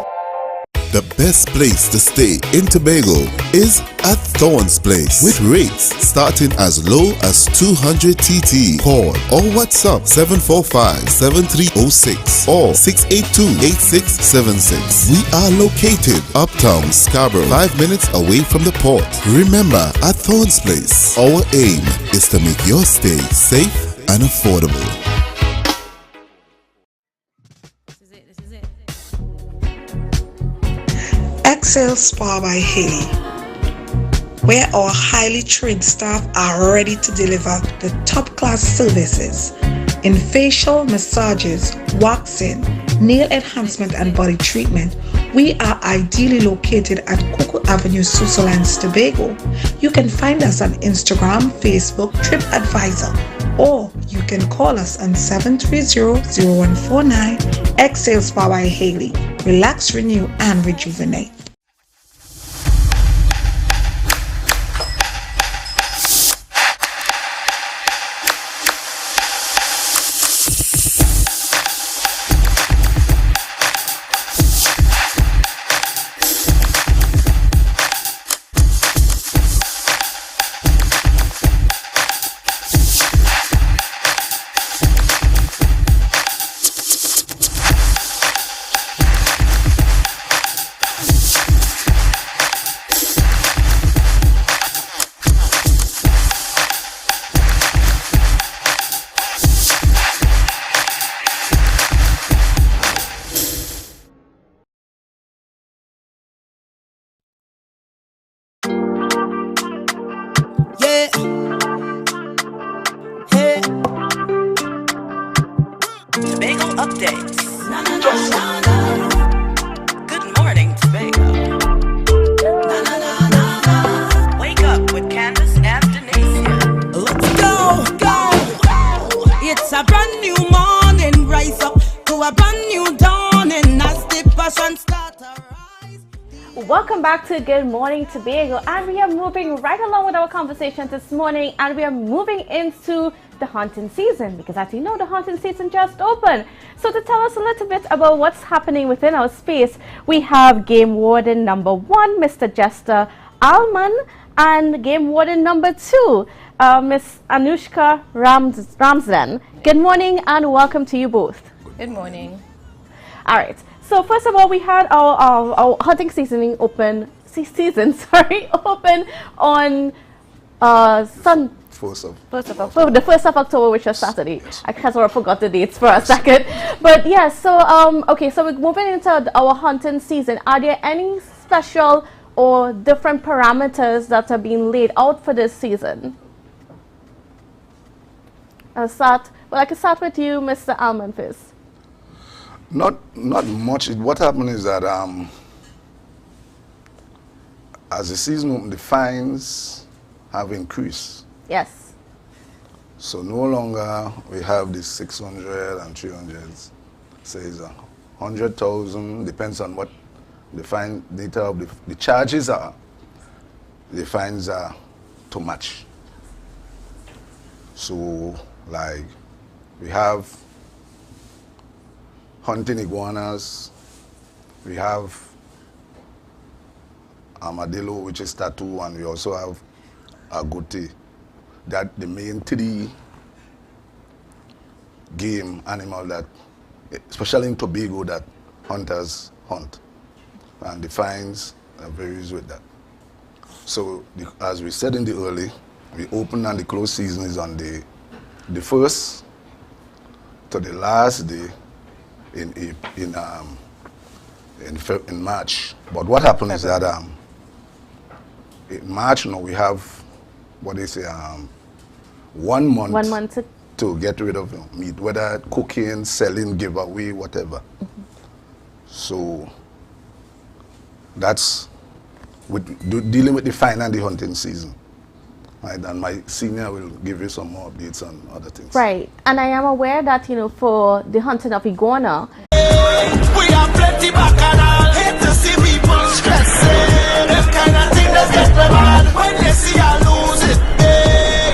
Speaker 8: The best place to stay in Tobago is at Thorn's Place with rates starting as low as 200 TT. Call or WhatsApp 745-7306 or 682-8676. We are located uptown Scarborough, 5 minutes away from the port. Remember, at Thorn's Place, our aim is to make your stay safe and affordable.
Speaker 3: Excel Spa by Haley, where our highly trained staff are ready to deliver the top-class services in facial massages, waxing, nail enhancement and body treatment. We are ideally located at Coco Avenue, Switzerland, Tobago. You can find us on Instagram, Facebook, TripAdvisor, or you can call us on 730-0149. Excel Spa by Haley. Relax, renew, and rejuvenate.
Speaker 4: Tobago updates. Good morning, Tobago. Wake up with Candace and Denasia.
Speaker 14: Let's go. It's a brand new morning. Rise up to a brand new dawning as the passion starts.
Speaker 9: Welcome back to Good Morning Tobago, and we are moving right along with our conversation this morning, and we are moving into the hunting season, because as you know, the hunting season just opened. So to tell us a little bit about what's happening within our space, we have Game Warden number 1, Mr. Jester Alman, and Game Warden number 2, Miss Anushka Ramzan. Good morning and welcome to you both.
Speaker 23: Good morning.
Speaker 9: All right. So first of all, we had our hunting season open on the 1st of October, which was Saturday. I kind of forgot the dates for a second. But yeah, so okay, so we're moving into our hunting season. Are there any special or different parameters that are being laid out for this season? I can start with you, Mr. Alman, first.
Speaker 12: Not much. What happened is that as the season opened, the fines have increased.
Speaker 9: Yes.
Speaker 12: So no longer we have the 600 and 300s. Says 100,000, depends on what the fine data of the charges are. The fines are too much. So like we have hunting iguanas, we have armadillo, which is tattoo, and we also have agouti. That the main 3 game animal that, especially in Tobago, that hunters hunt, and the fines varies with that. So as we said in the early, we open and the close season is on the 1st to the last day in March. But what happened is that in March now we have what they say 1 month.
Speaker 9: 1 month
Speaker 12: to get rid of meat, whether cooking, selling, giveaway, whatever. So that's dealing with the fine and the hunting season. Right, and my senior will give you some more updates on other things.
Speaker 9: Right, and I am aware that, for the hunting of iguana,
Speaker 6: We have plenty bacchanal. Hate to see people stressing. Them kind of thing that get them mad when they see I lose it.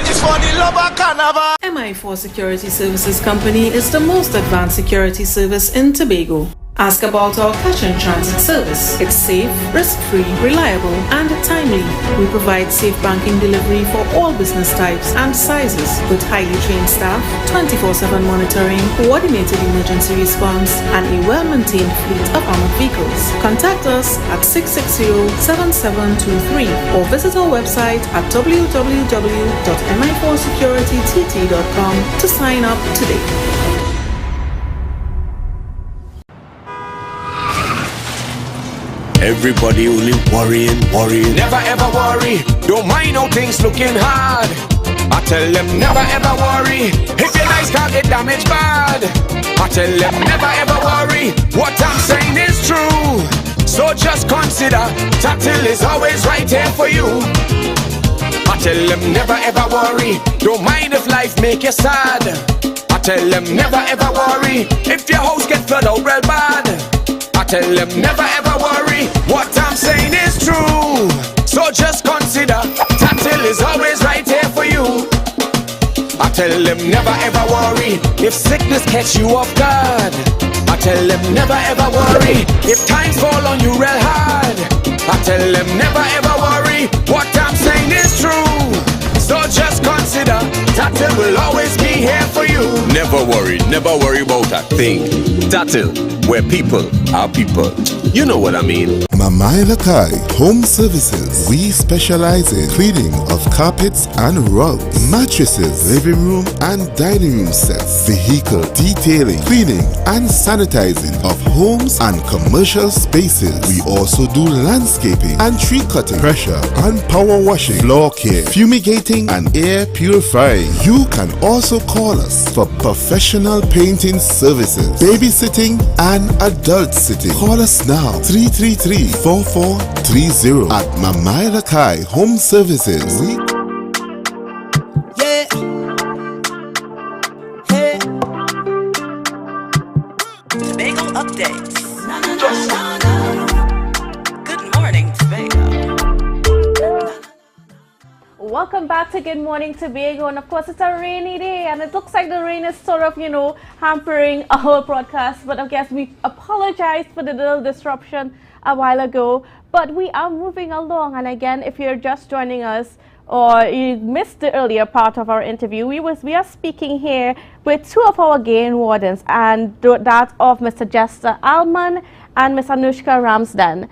Speaker 6: It's for the love of carnival.
Speaker 5: MI4 Security Services Company is the most advanced security service in Tobago. Ask about our cash and transit service. It's safe, risk-free, reliable, and timely. We provide safe banking delivery for all business types and sizes with highly trained staff, 24/7 monitoring, coordinated emergency response, and a well-maintained fleet of armored vehicles. Contact us at 660-7723 or visit our website at www.mi4securitytt.com to sign up today.
Speaker 6: Everybody only worrying. Never ever worry. Don't mind how things looking hard. I tell them never ever worry. If your nice car get damaged bad, I tell them never ever worry. What I'm saying is true. So just consider Tatil is always right here for you. I tell them never ever worry. Don't mind if life make you sad. I tell them never ever worry. If your house get flooded out real bad, I tell them never ever worry. What I'm saying is true. So just consider Tatil is always right here for you. I tell them never ever worry. If sickness catch you off guard, I tell them never ever worry. If times fall on you real hard, I tell them never ever worry. What I'm saying is true. So just consider Tatil will always be here for you.
Speaker 7: Never worry about a thing. Tatil, where people are people. You know what I mean.
Speaker 8: Mamai Lakai Home Services. We specialize in cleaning of carpets and rugs, mattresses, living room and dining room sets, vehicle detailing, cleaning and sanitizing of homes and commercial spaces. We also do landscaping and tree cutting, pressure and power washing, floor care, fumigating and air purifying. You can also call us for professional painting services, babysitting and adult sitting. Call us now 333-4430 at Mamai Lakai Home Services.
Speaker 4: Tobago updates. Good morning, Tobago.
Speaker 9: Welcome back to Good Morning Tobago. And of course, it's a rainy day, and it looks like the rain is sort of, hampering our broadcast. But I guess we apologize for the little disruption a while ago. But we are moving along. And again, if you're just joining us or you missed the earlier part of our interview, we are speaking here with two of our game wardens, and that of Mr. Jester Alman and Ms. Anushka Ramsden.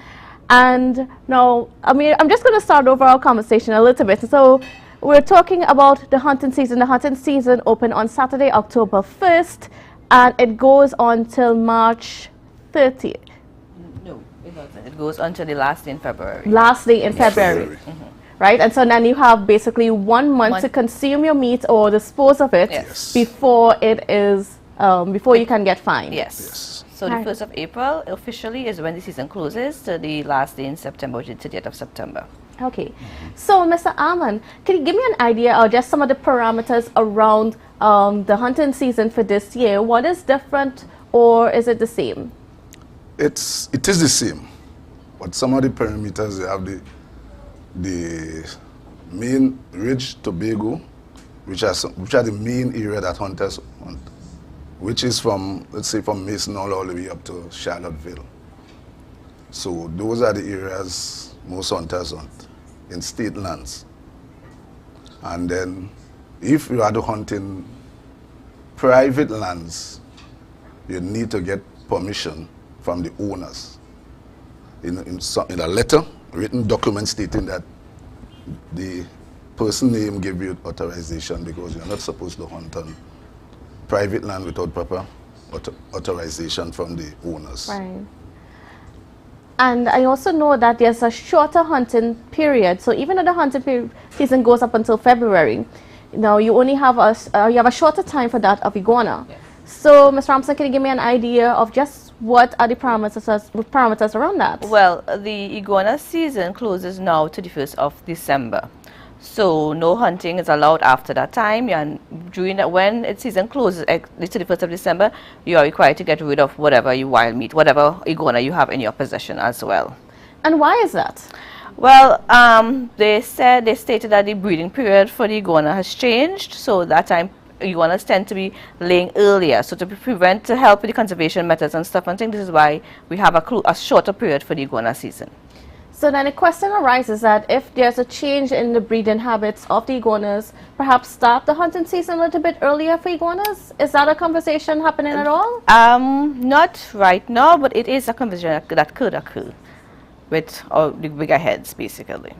Speaker 9: And now, I'm just going to start over our conversation a little bit. So we're talking about the hunting season. The hunting season opened on Saturday, October 1st, and it goes on till March 30th.
Speaker 13: No, it doesn't. It goes until the last day in February.
Speaker 9: Last day in February. Right? And so then you have basically 1 month to consume your meat or dispose of it before it is, before you can get fined.
Speaker 13: Yes. So the 1st of April officially is when the season closes to the last day in September, which is the 30th of September.
Speaker 9: Okay. So, Mr. Alman, can you give me an idea or just some of the parameters around the hunting season for this year? What is different, or is it the same?
Speaker 12: It is the same. But some of the parameters, they have the main ridge Tobago, which are the main area that hunters hunt, which is from, let's say, from Mason all the way up to Charlottesville. So those are the areas most hunters hunt in state lands. And then if you are to hunt in private lands, you need to get permission from the owners. In a letter, written document stating that the person name gave you authorization, because you're not supposed to hunt on private land without proper authorization from the owners.
Speaker 9: Right. And I also know that there's a shorter hunting period. So even though the hunting season goes up until February, you only have a shorter time for that of iguana. Yes. So, Ms. Ramsden, can you give me an idea of just what are the parameters around that?
Speaker 13: Well, the iguana season closes now to the 1st of December. So no hunting is allowed after that time. And during that, when the season closes to the 1st of December, you are required to get rid of whatever you wild meat, whatever iguana you have in your possession as well.
Speaker 9: And why is that?
Speaker 13: Well, they stated that the breeding period for the iguana has changed, so that time iguanas tend to be laying earlier. So to help with the conservation methods and stuff, I think this is why we have a shorter period for the iguana season.
Speaker 9: So then a question arises that if there's a change in the breeding habits of the iguanas, perhaps start the hunting season a little bit earlier for iguanas? Is that a conversation happening at all?
Speaker 13: Not right now, but it is a conversation that could occur with the bigger heads, basically.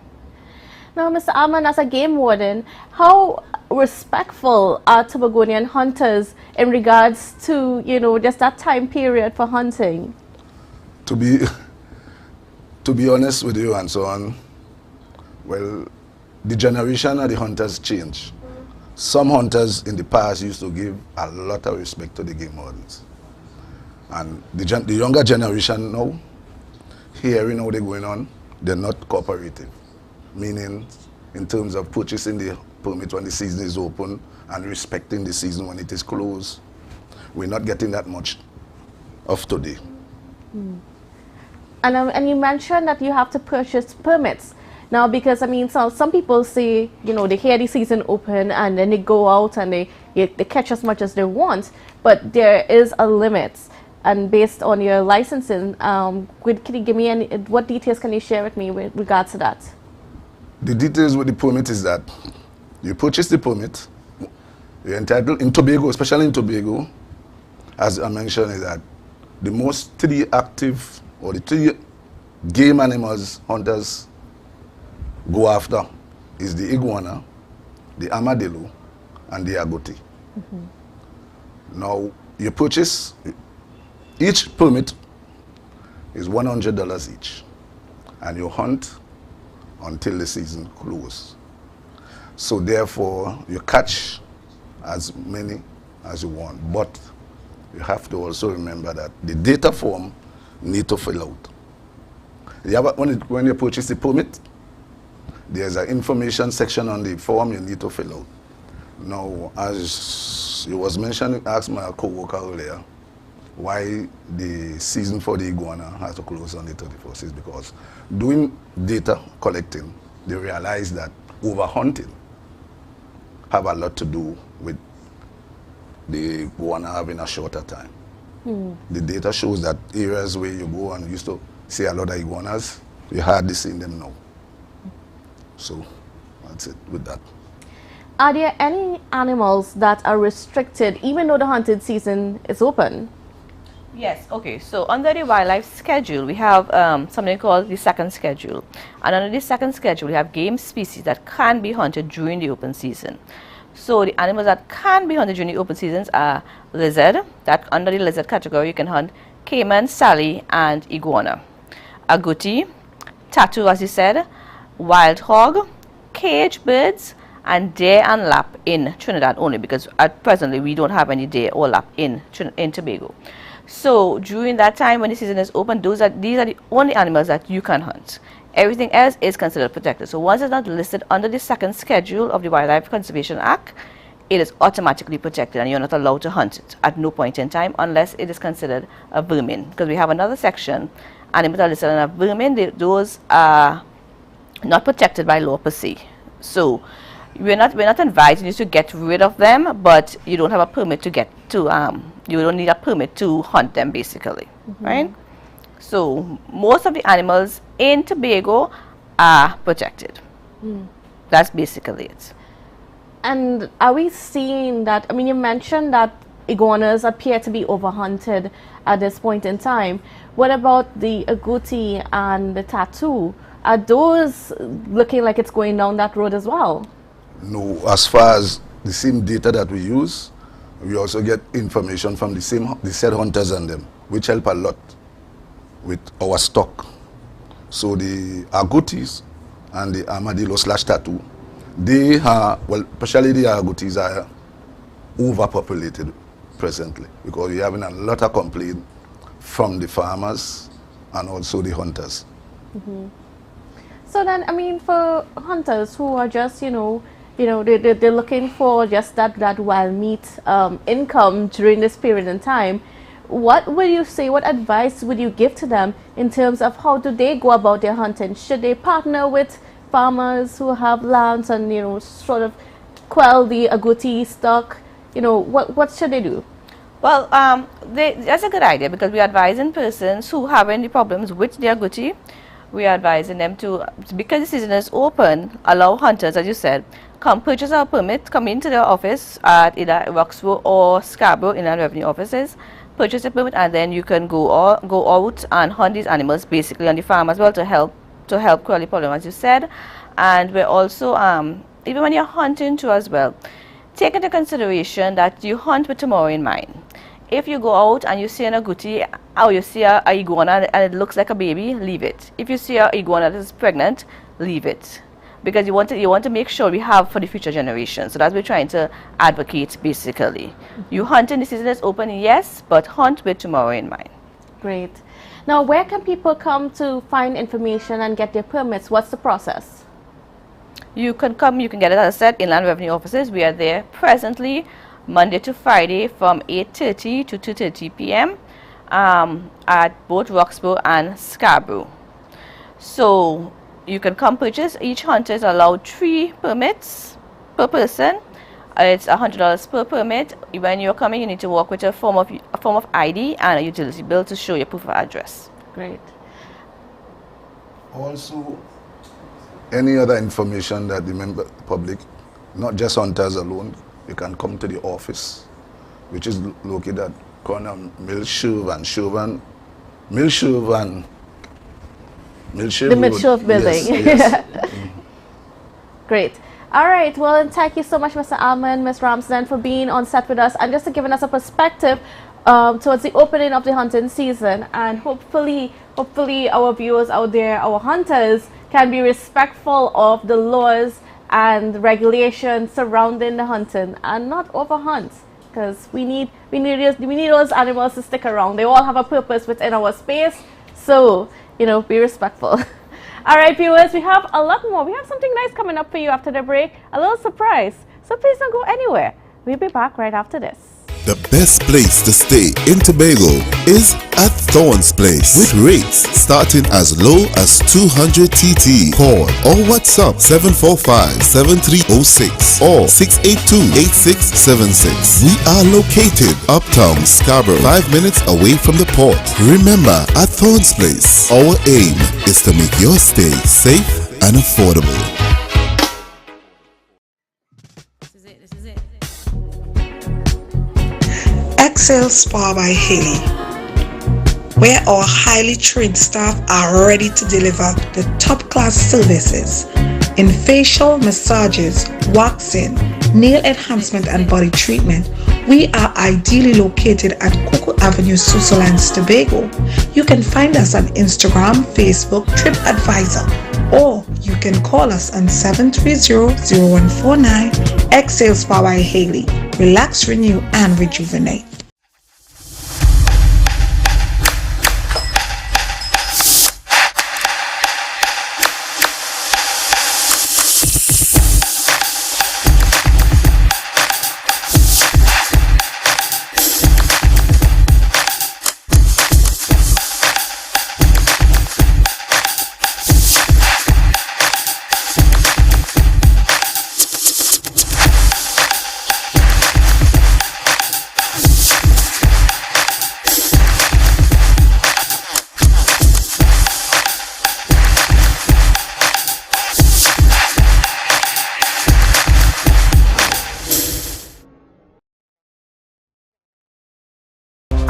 Speaker 9: Now, Mr. Alman, as a game warden, how respectful are Tobagonian hunters in regards to, just that time period for hunting?
Speaker 12: To be honest with you and so on, well, the generation of the hunters change. Some hunters in the past used to give a lot of respect to the game wardens. And the younger generation now, hearing how they're going on, they're not cooperative. Meaning, in terms of purchasing the permit when the season is open and respecting the season when it is closed, we're not getting that much of today.
Speaker 9: And you mentioned that you have to purchase permits. Now, because, some people say, they hear the season open and then they go out and they catch as much as they want, but there is a limit. And based on your licensing, can you give me what details can you share with me with regards to that?
Speaker 12: The details with the permit is that you purchase the permit, you're entitled, in Tobago, especially in Tobago, as I mentioned, is that the most 3 active or the 3 game animals hunters go after is the iguana, the armadillo, and the agouti. Now, you purchase, each permit is $100 each, and you hunt until the season closes. So therefore, you catch as many as you want, but you have to also remember that the data form need to fill out. When you purchase the permit, there's an information section on the form you need to fill out. Now, as you was mentioning, asked my co-worker earlier, why the season for the iguana has to close on the 31st is because doing data collecting, they realize that overhunting have a lot to do with the iguana having a shorter time. The data shows that areas where you go and used to see a lot of iguanas, you hardly see them now. So that's it with that.
Speaker 9: Are there any animals that are restricted even though the hunting season is open?
Speaker 13: Yes, okay. So under the wildlife schedule, we have something called the second schedule. And under the second schedule, we have game species that can be hunted during the open season. So the animals that can be hunted during the open seasons are lizard. That under the lizard category, you can hunt caiman, sally, and iguana. Agouti, tattoo, as you said, wild hog, cage birds, and deer and lap in Trinidad only, because at presently we don't have any deer or lap in Tobago. So during that time when the season is open, these are the only animals that you can hunt. Everything else is considered protected. So once it's not listed under the second schedule of the Wildlife Conservation Act, it is automatically protected and you're not allowed to hunt it at no point in time unless it is considered a vermin. Because we have another section, animals are listed under vermin, those are not protected by law per se. So we're not advising you to get rid of them, but you don't have a permit to get to you don't need a permit to hunt them basically, right? So most of the animals in Tobago are protected. That's basically it.
Speaker 9: And are we seeing that, I mean, you mentioned that iguanas appear to be overhunted at this point in time. What about the agouti and the tattoo? Are those looking like it's going down that road as well?
Speaker 12: No, as far as the same data that we use, we also get information from the said hunters and them, which help a lot with our stock. So the agoutis and the armadillo/tattoo, they are, well, especially the agoutis are overpopulated presently because we're having a lot of complaint from the farmers and also the hunters.
Speaker 9: So then, I mean, for hunters who are just, they're looking for just that wild meat income during this period in time, what would you say, what advice would you give to them in terms of how do they go about their hunting? Should they partner with farmers who have lands and, sort of quell the agouti stock? What should they do?
Speaker 13: Well, that's a good idea because we are advising persons who have any problems with their agouti. We are advising them to, because the season is open, allow hunters, as you said, come purchase our permit, come into their office at either Roxborough or Scarborough Inland Revenue offices, purchase a permit, and then you can go out and hunt these animals basically on the farm as well to help quell the problem, as you said. And we're also, even when you're hunting too as well, take into consideration that you hunt with tomorrow in mind. If you go out and you see an agouti or you see a iguana and it looks like a baby, leave it. If you see a iguana that is pregnant, leave it. Because you want to make sure we have for the future generations. So that's what we're trying to advocate basically. You hunt in the season that's open, yes, but hunt with tomorrow in mind.
Speaker 9: Great. Now, where can people come to find information and get their permits? What's the process?
Speaker 13: You can come, you can get it, as I said, Inland Revenue offices. We are there presently Monday to Friday from 8:30 to 2:30 p.m. At both Roxborough and Scarborough. So you can come purchase. Each hunter is allowed 3 permits per person. It's $100 per permit. When you're coming, you need to walk with a form of ID and a utility bill to show your proof of address.
Speaker 9: Great.
Speaker 12: Also, any other information that the public, not just hunters alone, you can come to the office, which is located at corner Milshove and Chauvin. Milshove and Milshove
Speaker 9: the Milshove building.
Speaker 12: Yes.
Speaker 9: Great. All right. Well, and thank you so much, Mr. Almond, Ms. Ramsden, for being on set with us and just giving us a perspective towards the opening of the hunting season. And hopefully our viewers out there, our hunters, can be respectful of the laws and regulations surrounding the hunting and not overhunt, because we need those animals to stick around. They all have a purpose within our space, so be respectful. All right, viewers, we have a lot more. We have something nice coming up for you after the break, a little surprise, so please don't go anywhere. We'll be back right after this.
Speaker 8: The best place to stay in Tobago is at Thorns Place with rates starting as low as 200 TT. Call or WhatsApp 745-7306 or 682-8676. We are located uptown Scarborough, 5 minutes away from the port. Remember, at Thorns Place, our aim is to make your stay safe and affordable.
Speaker 3: Excel Spa by Haley, where our highly trained staff are ready to deliver the top-class services in facial massages, waxing, nail enhancement and body treatment. We are ideally located at Coco Avenue, Switzerland, Tobago. You can find us on Instagram, Facebook, TripAdvisor, or you can call us on 730-0149. Excel Spa by Haley. Relax, renew, and rejuvenate.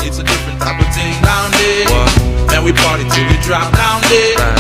Speaker 1: It's a different type of thing down there. And we party till we drop down there.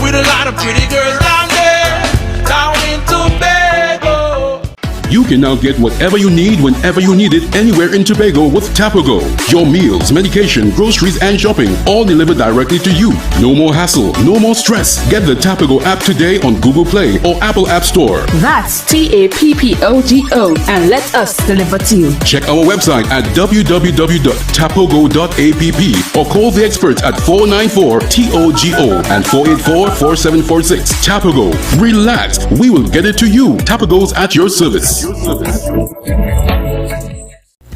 Speaker 1: With a lot of pretty girls down there. Down in Tobago.
Speaker 15: You can now get whatever you need whenever you need it anywhere in Tobago with Tapago. Your meals, medication, groceries and shopping all delivered directly to you. No more hassle, no more stress. Get the Tapago app today on Google Play or Apple App Store.
Speaker 23: That's TAPPOGO and let us deliver to you.
Speaker 15: Check our website at www.tapogo.app or call the experts at 494-TOGO and 484-4746. Tapago. Relax. We will get it to you. Tapago's at your service.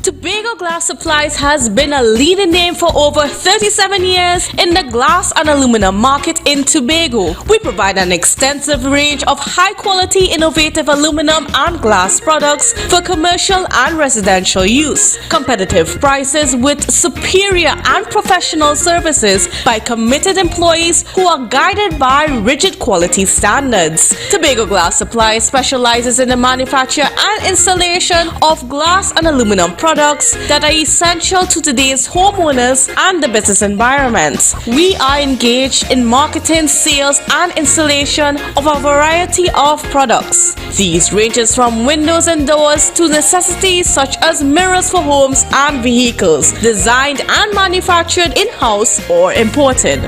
Speaker 24: Tobago Glass Supplies has been a leading name for over 37 years in the glass and aluminum market in Tobago. We provide an extensive range of high-quality, innovative aluminum and glass products for commercial and residential use. Competitive prices with superior and professional services by committed employees who are guided by rigid quality standards. Tobago Glass Supplies specializes in the manufacture and installation of glass and aluminum products that are essential to today's homeowners and the business environment. We are engaged in marketing, sales, and installation of a variety of products. These ranges from windows and doors to necessities such as mirrors for homes and vehicles, designed and manufactured in-house or imported.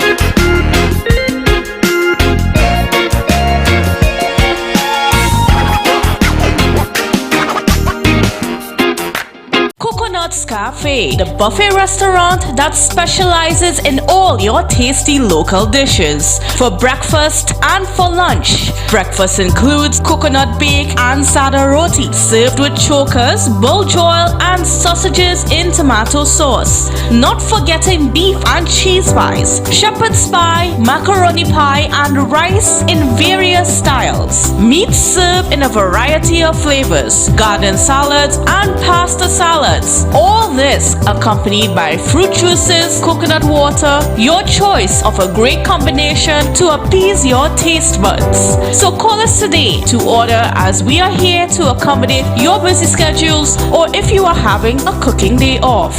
Speaker 24: Cafe, the buffet restaurant that specializes in all your tasty local dishes for breakfast and for lunch. Breakfast includes coconut bake and sada roti served with chokers, bull joil and sausages in tomato sauce. Not forgetting beef and cheese pies, shepherd's pie, macaroni pie and rice in various styles. Meat served in a variety of flavors, garden salads and pasta salads. All this accompanied by fruit juices, coconut water, your choice of a great combination to appease your taste buds. So call us today to order, as we are here to accommodate your busy schedules or if you are having a cooking day off.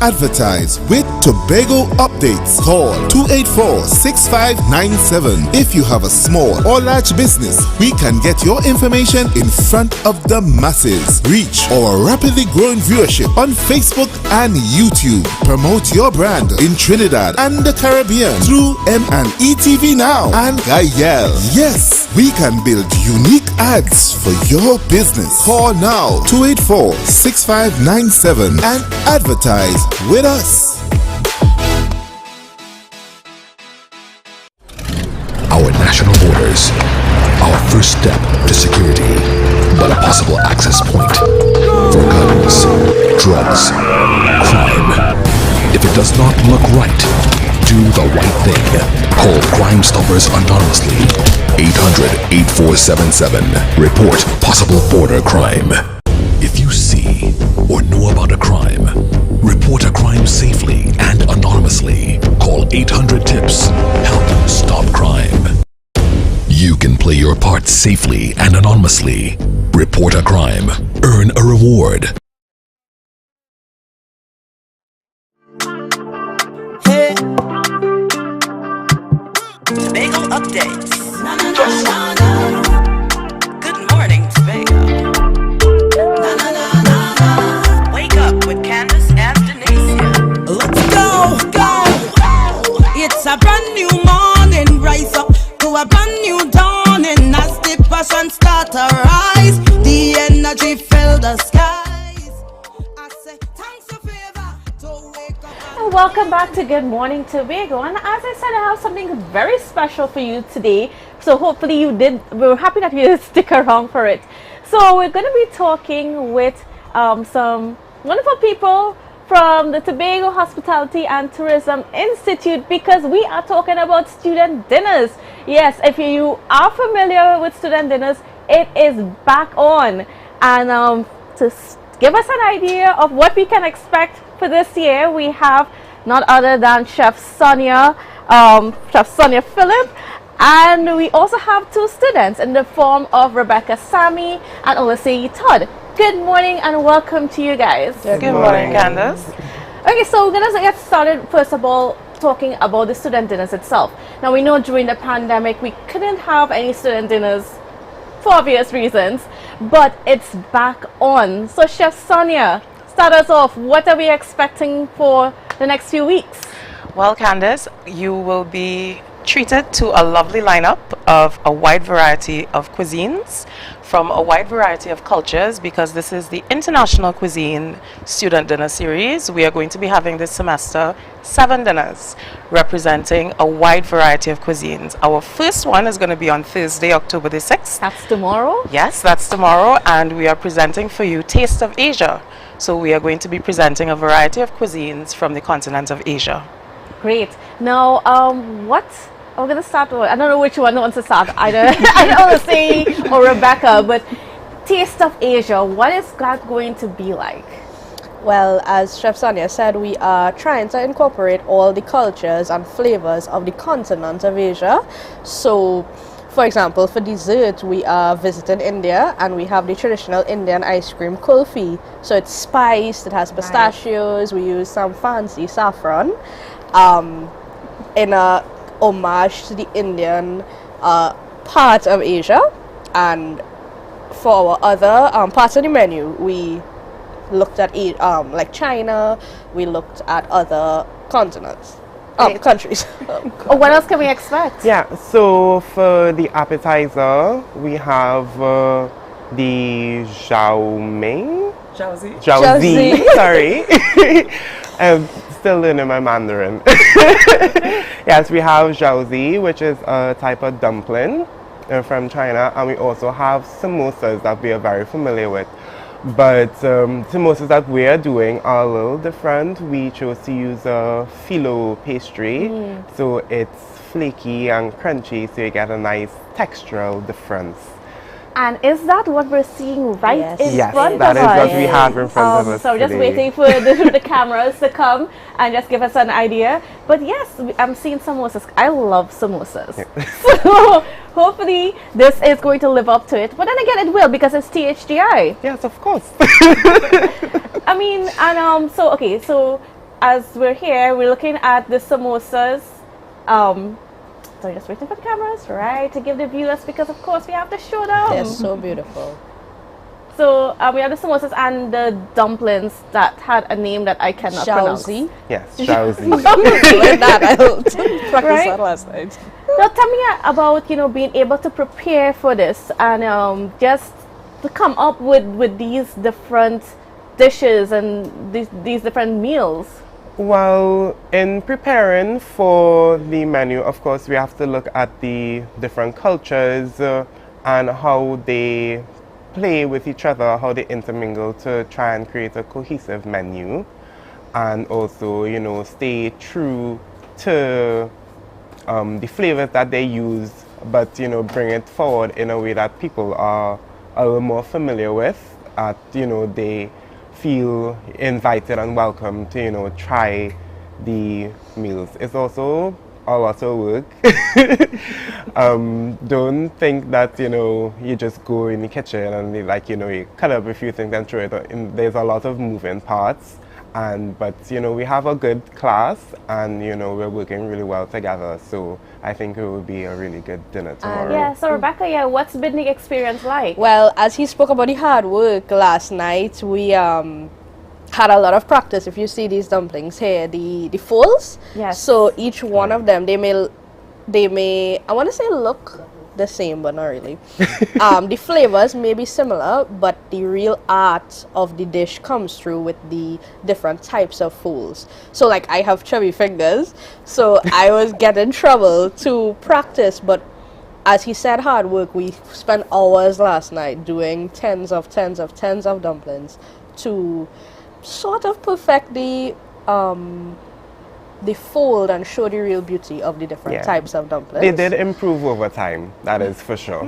Speaker 8: advertise with Tobago Updates. Call 284-6597. If you have a small or large business, we can get your information in front of the masses. Reach our rapidly growing viewership on Facebook and YouTube. Promote your brand in Trinidad and the Caribbean through M&E TV Now and Gayel. Yes, we can build unique ads for your business. Call now 284-6597 and advertise with us.
Speaker 16: Our national borders, our first step to security, but a possible access point for guns, drugs, crime. If it does not look right, do the right thing. Call Crime Stoppers anonymously. 800-8477. Report possible border crime. If you see or know about a crime, report a crime safely and anonymously. Call 800-TIPS. Help stop crime. You can play your part safely and anonymously. Report a crime. Earn a reward.
Speaker 4: Hey. Tobago updates. Good morning, Tobago. Wake up with Candace and Denasia.
Speaker 14: Let's go. It's a brand new morning. Rise up to a brand new dawning. As the passion start to rise, the energy fill the skies. I say thanks for favor to wake up.
Speaker 9: And welcome back to Good Morning Tobago. And as I said, I have something very special for you today. So hopefully we're happy that you stick around for it. So we're going to be talking with some wonderful people from the Tobago Hospitality and Tourism Institute, because we are talking about student dinners. Yes, if you are familiar with student dinners, it is back on. And to give us an idea of what we can expect for this year, we have not other than Chef Sonia Phillip, and we also have two students in the form of Rebecca Sammy and Olasei Todd. Good morning and welcome to you guys.
Speaker 13: Good morning, Candace.
Speaker 9: Okay, so we're going to get started first of all talking about the student dinners itself. Now we know during the pandemic we couldn't have any student dinners for obvious reasons, but it's back on. So Chef Sonia, start us off. What are we expecting for the next few weeks?
Speaker 2: Well, Candace, you will be treated to a lovely lineup of a wide variety of cuisines from a wide variety of cultures, because this is the International Cuisine Student Dinner Series. We are going to be having this semester 7 dinners representing a wide variety of cuisines. Our first one is going to be on Thursday, October the 6th.
Speaker 9: That's tomorrow?
Speaker 2: Yes, that's tomorrow, and we are presenting for you Taste of Asia. So we are going to be presenting a variety of cuisines from the continent of Asia.
Speaker 9: Great. Now, we're going to start with, I don't know which one wants to start, either Olasei or Rebecca, but Taste of Asia, what is that going to be like?
Speaker 17: Well, as Chef Sonia said, we are trying to incorporate all the cultures and flavors of the continent of Asia. So, for example, for dessert, we are visiting India, and we have the traditional Indian ice cream kulfi. So it's spiced, it has pistachios, we use some fancy saffron in a homage to the Indian part of Asia. And for our other parts of the menu, we looked at like China, we looked at other continents, countries.
Speaker 9: What else can we expect?
Speaker 19: Yeah, so for the appetizer, we have the Jiaozi, sorry. I'm still learning my Mandarin. Yes, we have jiaozi, which is a type of dumpling from China, and we also have samosas that we are very familiar with. But samosas that we are doing are a little different. We chose to use a phyllo pastry, so it's flaky and crunchy, so you get a nice textural difference.
Speaker 9: And is that what we're seeing right in front of
Speaker 19: Yes,
Speaker 9: us?
Speaker 19: that is what we have in front of us
Speaker 9: So just
Speaker 19: today.
Speaker 9: waiting for the cameras to come and just give us an idea. But yes, I'm seeing samosas. I love samosas. So hopefully this is going to live up to it. But then again, it will, because it's THDI.
Speaker 19: Yes, of course.
Speaker 9: I mean, and so as we're here, we're looking at the samosas. So just waiting for the cameras, right, to give the viewers, because of course we have to show them.
Speaker 17: They're so beautiful.
Speaker 9: So we have the samosas and the dumplings that had a name that I cannot pronounce.
Speaker 19: Yes, Shauzi.
Speaker 17: Learned that. I practiced that last night.
Speaker 9: Now tell me about, you know, being able to prepare for this and just to come up with these different dishes and these different meals.
Speaker 19: Well, in preparing for the menu, of course, we have to look at the different cultures and how they play with each other, how they intermingle to try and create a cohesive menu, and also, you know, stay true to the flavors that they use, but, you know, bring it forward in a way that people are a little more familiar with, you know, they feel invited and welcome to, you know, try the meals. It's also a lot of work. Don't think that, you know, you just go in the kitchen and like, you know, you cut up a few things and throw it. There's a lot of moving parts. But you know, we have a good class and, you know, we're working really well together. So I think it will be a really good dinner tomorrow.
Speaker 9: Yeah, so Rebecca, what's been the experience like?
Speaker 17: Well, as he spoke about the hard work last night, we had a lot of practice. If you see these dumplings here, the folds.
Speaker 9: Yes.
Speaker 17: So each one of them, they may I want to say look the same, but not really. The flavors may be similar, but the real art of the dish comes through with the different types of folds. So like I have chubby fingers, so I was getting trouble to practice, but as he said, hard work. We spent hours last night doing tens of dumplings to sort of perfect the fold and show the real beauty of the different types of dumplings.
Speaker 19: They did improve over time, that is for sure.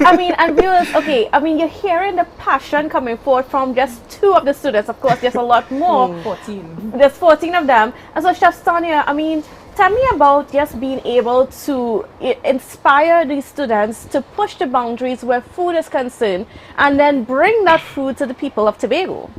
Speaker 9: I mean, and viewers, okay, I mean, you're hearing the passion coming forth from just 2 of the students. Of course, there's a lot more.
Speaker 18: 14.
Speaker 9: There's 14 of them. And so, Chef Sonia, I mean, tell me about just being able to inspire these students to push the boundaries where food is concerned and then bring that food to the people of Tobago.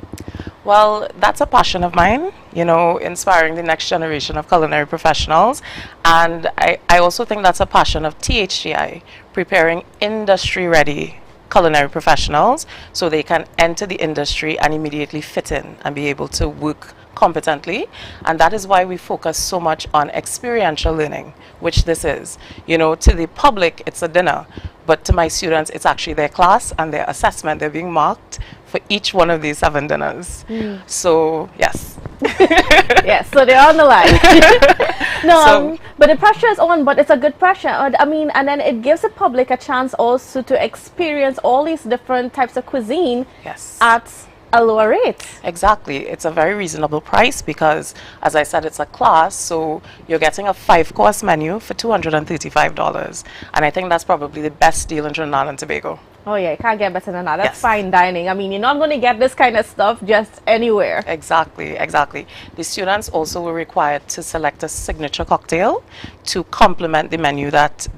Speaker 2: Well, that's a passion of mine, you know, inspiring the next generation of culinary professionals. And I also think that's a passion of THGI, preparing industry-ready culinary professionals so they can enter the industry and immediately fit in and be able to work competently. And that is why we focus so much on experiential learning, which this is. You know, to the public, it's a dinner, but to my students, it's actually their class and their assessment. They're being marked for each one of these 7 dinners. So, yes.
Speaker 9: Yes, so they're on the line. No, but the pressure is on, but it's a good pressure. I mean, and then it gives the public a chance also to experience all these different types of cuisine at a lower rate.
Speaker 2: Exactly. It's a very reasonable price because, as I said, it's a class, so you're getting a 5-course menu for $235. And I think that's probably the best deal in Trinidad and Tobago.
Speaker 9: Oh yeah, you can't get better than that. That's fine dining. I mean, you're not going to get this kind of stuff just anywhere.
Speaker 2: Exactly, exactly. The students also were required to select a signature cocktail to complement the menu that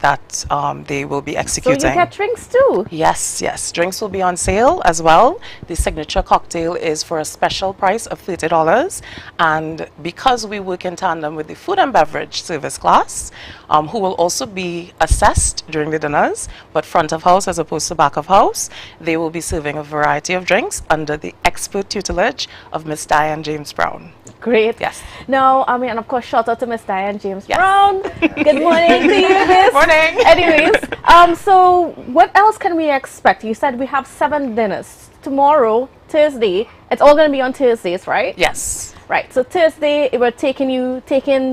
Speaker 2: they will be executing.
Speaker 9: So you get drinks too?
Speaker 2: Yes, yes. Drinks will be on sale as well. The signature cocktail is for a special price of $30. And because we work in tandem with the food and beverage service class, who will also be assessed during the dinners, but front of house as opposed to back of house, they will be serving a variety of drinks under the expert tutelage of Miss Diane James Brown.
Speaker 9: Great.
Speaker 2: Yes.
Speaker 9: Now, I mean, and of course, shout out to Miss Diane James Brown. Good morning to you, Miss.
Speaker 2: Morning.
Speaker 9: Anyways, so what else can we expect? You said we have 7 dinners. Tomorrow, Thursday, it's all going to be on Thursdays, right?
Speaker 2: Yes.
Speaker 9: Right. So Thursday, we're taking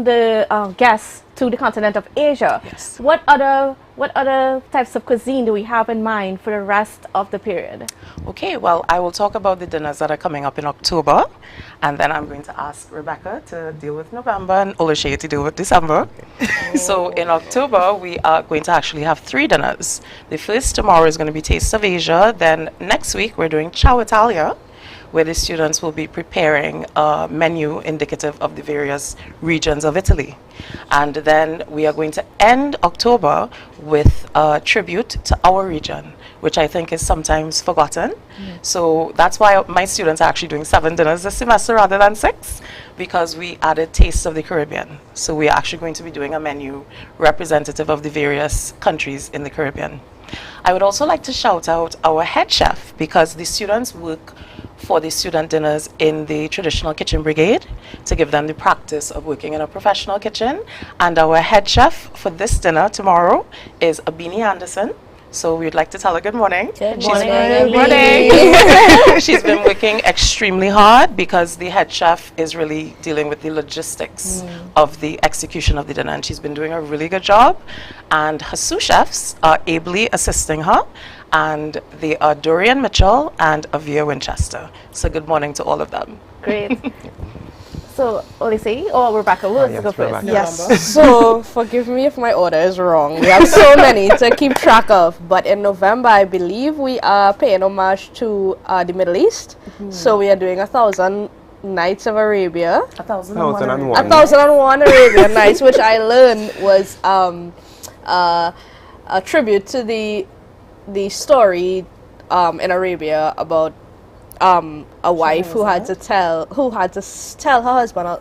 Speaker 9: the guests to the continent of Asia.
Speaker 2: Yes.
Speaker 9: What other types of cuisine do we have in mind for the rest of the period?
Speaker 2: Okay, well, I will talk about the dinners that are coming up in October, and then I'm going to ask Rebecca to deal with November and Oluseyi to deal with December. So in October, we are going to actually have 3 dinners. The first tomorrow is going to be Taste of Asia. Then next week, we're doing Ciao Italia, where the students will be preparing a menu indicative of the various regions of Italy. And then we are going to end October with a tribute to our region, which I think is sometimes forgotten. So that's why my students are actually doing 7 dinners this semester rather than 6, because we added Taste of the Caribbean. So we are actually going to be doing a menu representative of the various countries in the Caribbean. I would also like to shout out our head chef, because the students work for the student dinners in the traditional kitchen brigade to give them the practice of working in a professional kitchen. And our head chef for this dinner tomorrow is Abini Anderson. So we'd like to tell her good morning.
Speaker 9: Good
Speaker 2: morning. She's been working extremely hard because the head chef is really dealing with the logistics of the execution of the dinner, and she's been doing a really good job. And her sous chefs are ably assisting her, and they are Dorian Mitchell and Avia Winchester. So good morning to all of them.
Speaker 9: Great. So, Olise or Rebecca, we'll go first.
Speaker 17: Yes. So, forgive me if my order is wrong. We have so many to keep track of. But in November, I believe we are paying homage to the Middle East. So, we are doing 1,000 Nights of Arabia.
Speaker 19: 1,001.
Speaker 17: 1,001 Arabian Nights, which I learned was a tribute to the story in Arabia about a wife who had to tell her husband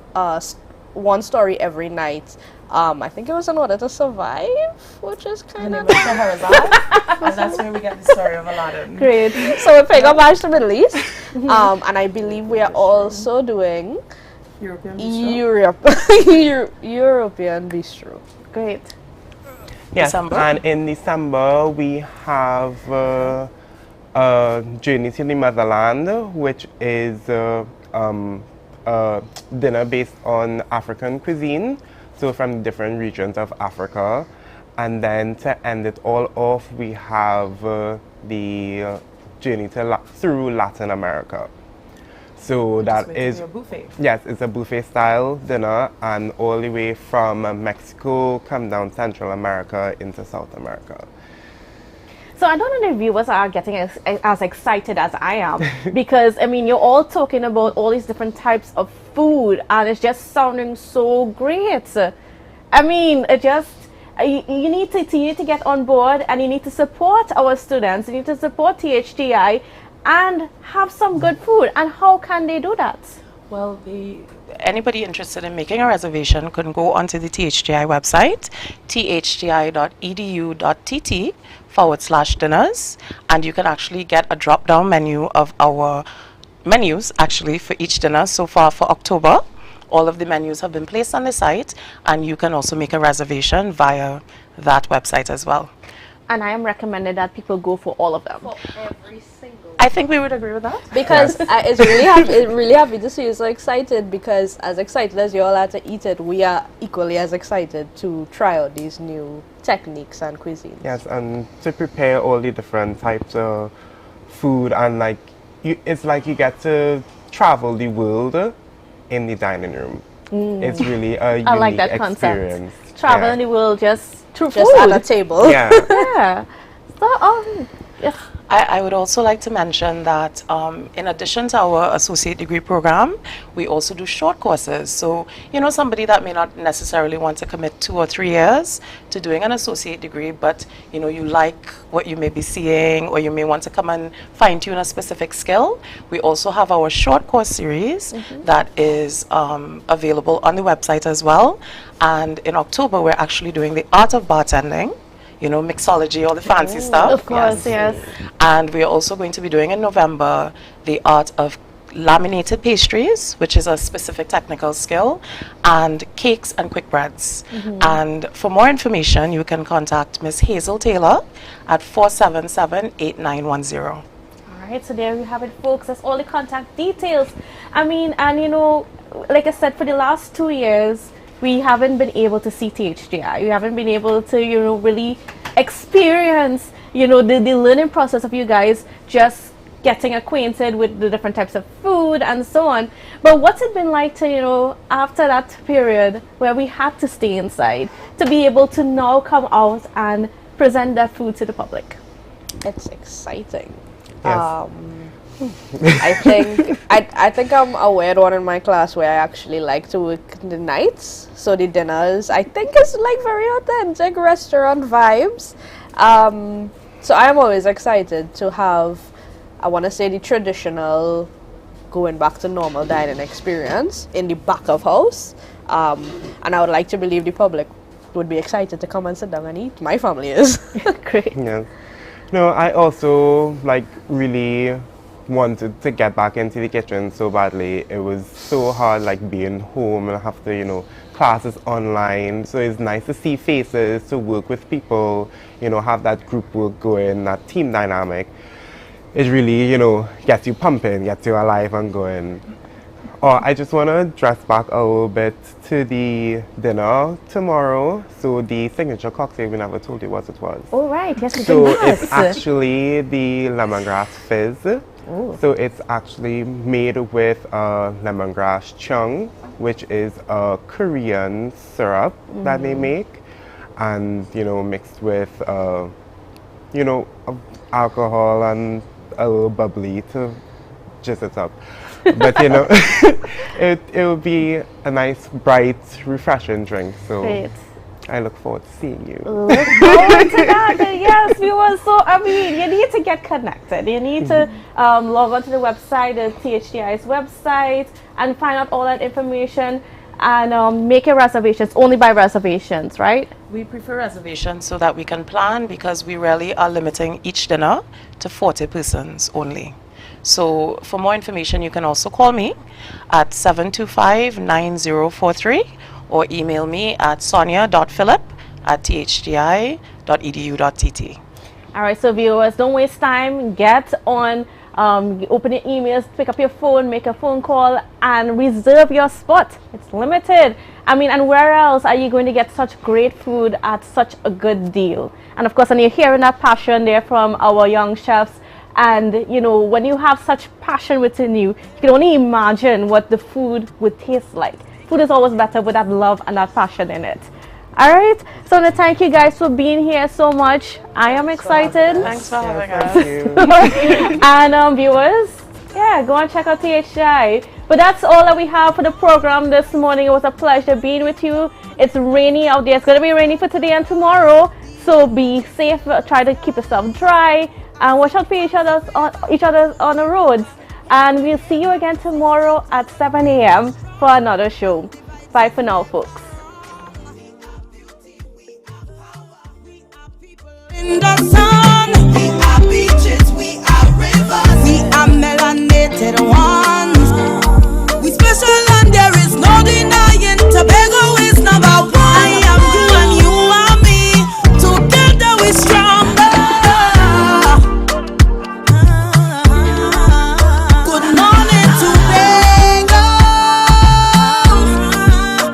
Speaker 17: one story every night. I think it was in order to survive, which is kind of.
Speaker 2: And that's where we get the story of Aladdin.
Speaker 17: Great. So we're paying homage to Middle East, and I believe we are also doing
Speaker 2: European
Speaker 17: European bistro.
Speaker 9: Great.
Speaker 19: Yes,
Speaker 2: December.
Speaker 19: and in December we have Journey to the Motherland, which is a dinner based on African cuisine, so from different regions of Africa. And then to end it all off, we have the Journey to through Latin America. So that is,
Speaker 2: a buffet.
Speaker 19: yes, it's a buffet style dinner, and all the way from Mexico, come down Central America into South America.
Speaker 9: So I don't know if viewers are getting as excited as I am, because I mean, you're all talking about all these different types of food, and it's just sounding so great. I mean, it just you need to get on board, and you need to support our students. You need to support THTI and have some good food. And how can they do that?
Speaker 2: Well, anybody interested in making a reservation can go onto the THTI website, thti.edu.tt/dinners, and you can actually get a drop-down menu of our menus actually for each dinner so far for October. All of the menus have been placed on the site, and you can also make a reservation via that website as well.
Speaker 9: And I am recommending that people go for all of them.
Speaker 17: For every single.
Speaker 2: I think we would agree with that.
Speaker 17: Because it's really happy to see you so excited, because as excited as you all are to eat it, we are equally as excited to try out these new techniques and cuisines.
Speaker 19: Yes, and to prepare all the different types of food, and like it's like you get to travel the world in the dining room. It's really a unique
Speaker 9: I like that
Speaker 19: experience.
Speaker 9: concept. Travel in the world just through
Speaker 17: Just
Speaker 9: food.
Speaker 17: at a table.
Speaker 19: Yeah.
Speaker 9: Yeah. So, yes.
Speaker 2: I would also like to mention that in addition to our associate degree program, we also do short courses. So, you know, somebody that may not necessarily want to commit 2 or 3 years to doing an associate degree, but, you know, you like what you may be seeing, or you may want to come and fine-tune a specific skill. We also have our short course series that is available on the website as well. And in October, we're actually doing the art of bartending. You know, mixology, all the fancy stuff.
Speaker 9: Of course, yes.
Speaker 2: And we're also going to be doing in November the art of laminated pastries, which is a specific technical skill, and cakes and quick breads. And for more information, you can contact Ms. Hazel Taylor at 477-8910.
Speaker 9: All right, so there you have it, folks. That's all the contact details. I mean, and you know, like I said, for the last 2 years, we haven't been able to see THTI. We haven't been able to, you know, really experience, you know, the learning process of you guys just getting acquainted with the different types of food and so on. But what's it been like to, you know, after that period where we had to stay inside, to be able to now come out and present that food to the public?
Speaker 17: It's exciting.
Speaker 19: Yes.
Speaker 17: I think I'm a weird one in my class where I actually like to work the nights. So the dinners, I think, is like very authentic restaurant vibes. So I'm always excited to have, I want to say, the traditional going back to normal dining experience in the back of house. And I would like to believe the public would be excited to come and sit down and eat. My family is.
Speaker 9: Great.
Speaker 19: Yeah. No, I also like really wanted to get back into the kitchen so badly. It was so hard like being home and have to, you know, classes online. So it's nice to see faces, to work with people, you know, have that group work going, that team dynamic. It really, you know, gets you pumping, gets you alive and going. Oh, I just want to dress back a little bit to the dinner tomorrow. So the signature cocktail, we never told you what it was.
Speaker 9: All right, yes, we
Speaker 19: So
Speaker 9: can.
Speaker 19: it's actually the lemongrass fizz.
Speaker 9: Ooh.
Speaker 19: So it's actually made with lemongrass chung, which is a Korean syrup that they make, and you know, mixed with you know, alcohol and a little bubbly to jizz it up. But you know, it will be a nice, bright, refreshing drink. So
Speaker 9: Great.
Speaker 19: I look forward to seeing you.
Speaker 9: Look forward to that. Yes, we were so. I mean, you need to get connected. You need to log on to the website, the THDI's website, and find out all that information and make your reservations. Only by reservations, right?
Speaker 2: We prefer reservations so that we can plan, because we really are limiting each dinner to 40 persons only. So for more information, you can also call me at 725-9043 or email me at sonia.philip@thdi.edu.tt.
Speaker 9: All right, so viewers, don't waste time. Get on, open your emails, pick up your phone, make a phone call, and reserve your spot. It's limited. I mean, and where else are you going to get such great food at such a good deal? And of course, and you're hearing that passion there from our young chefs. And, you know, when you have such passion within you, you can only imagine what the food would taste like. Food is always better with that love and that passion in it. All right. So I want to thank you guys for being here so much. I am excited.
Speaker 2: Thanks for having us.
Speaker 9: And viewers, yeah, go and check out THI. But that's all that we have for the program this morning. It was a pleasure being with you. It's rainy out there. It's going to be rainy for today and tomorrow. So be safe. Try to keep yourself dry. And watch out for each other on the roads. And we'll see you again tomorrow at 7 a.m. for another show. Bye for now, folks.
Speaker 14: In the sun.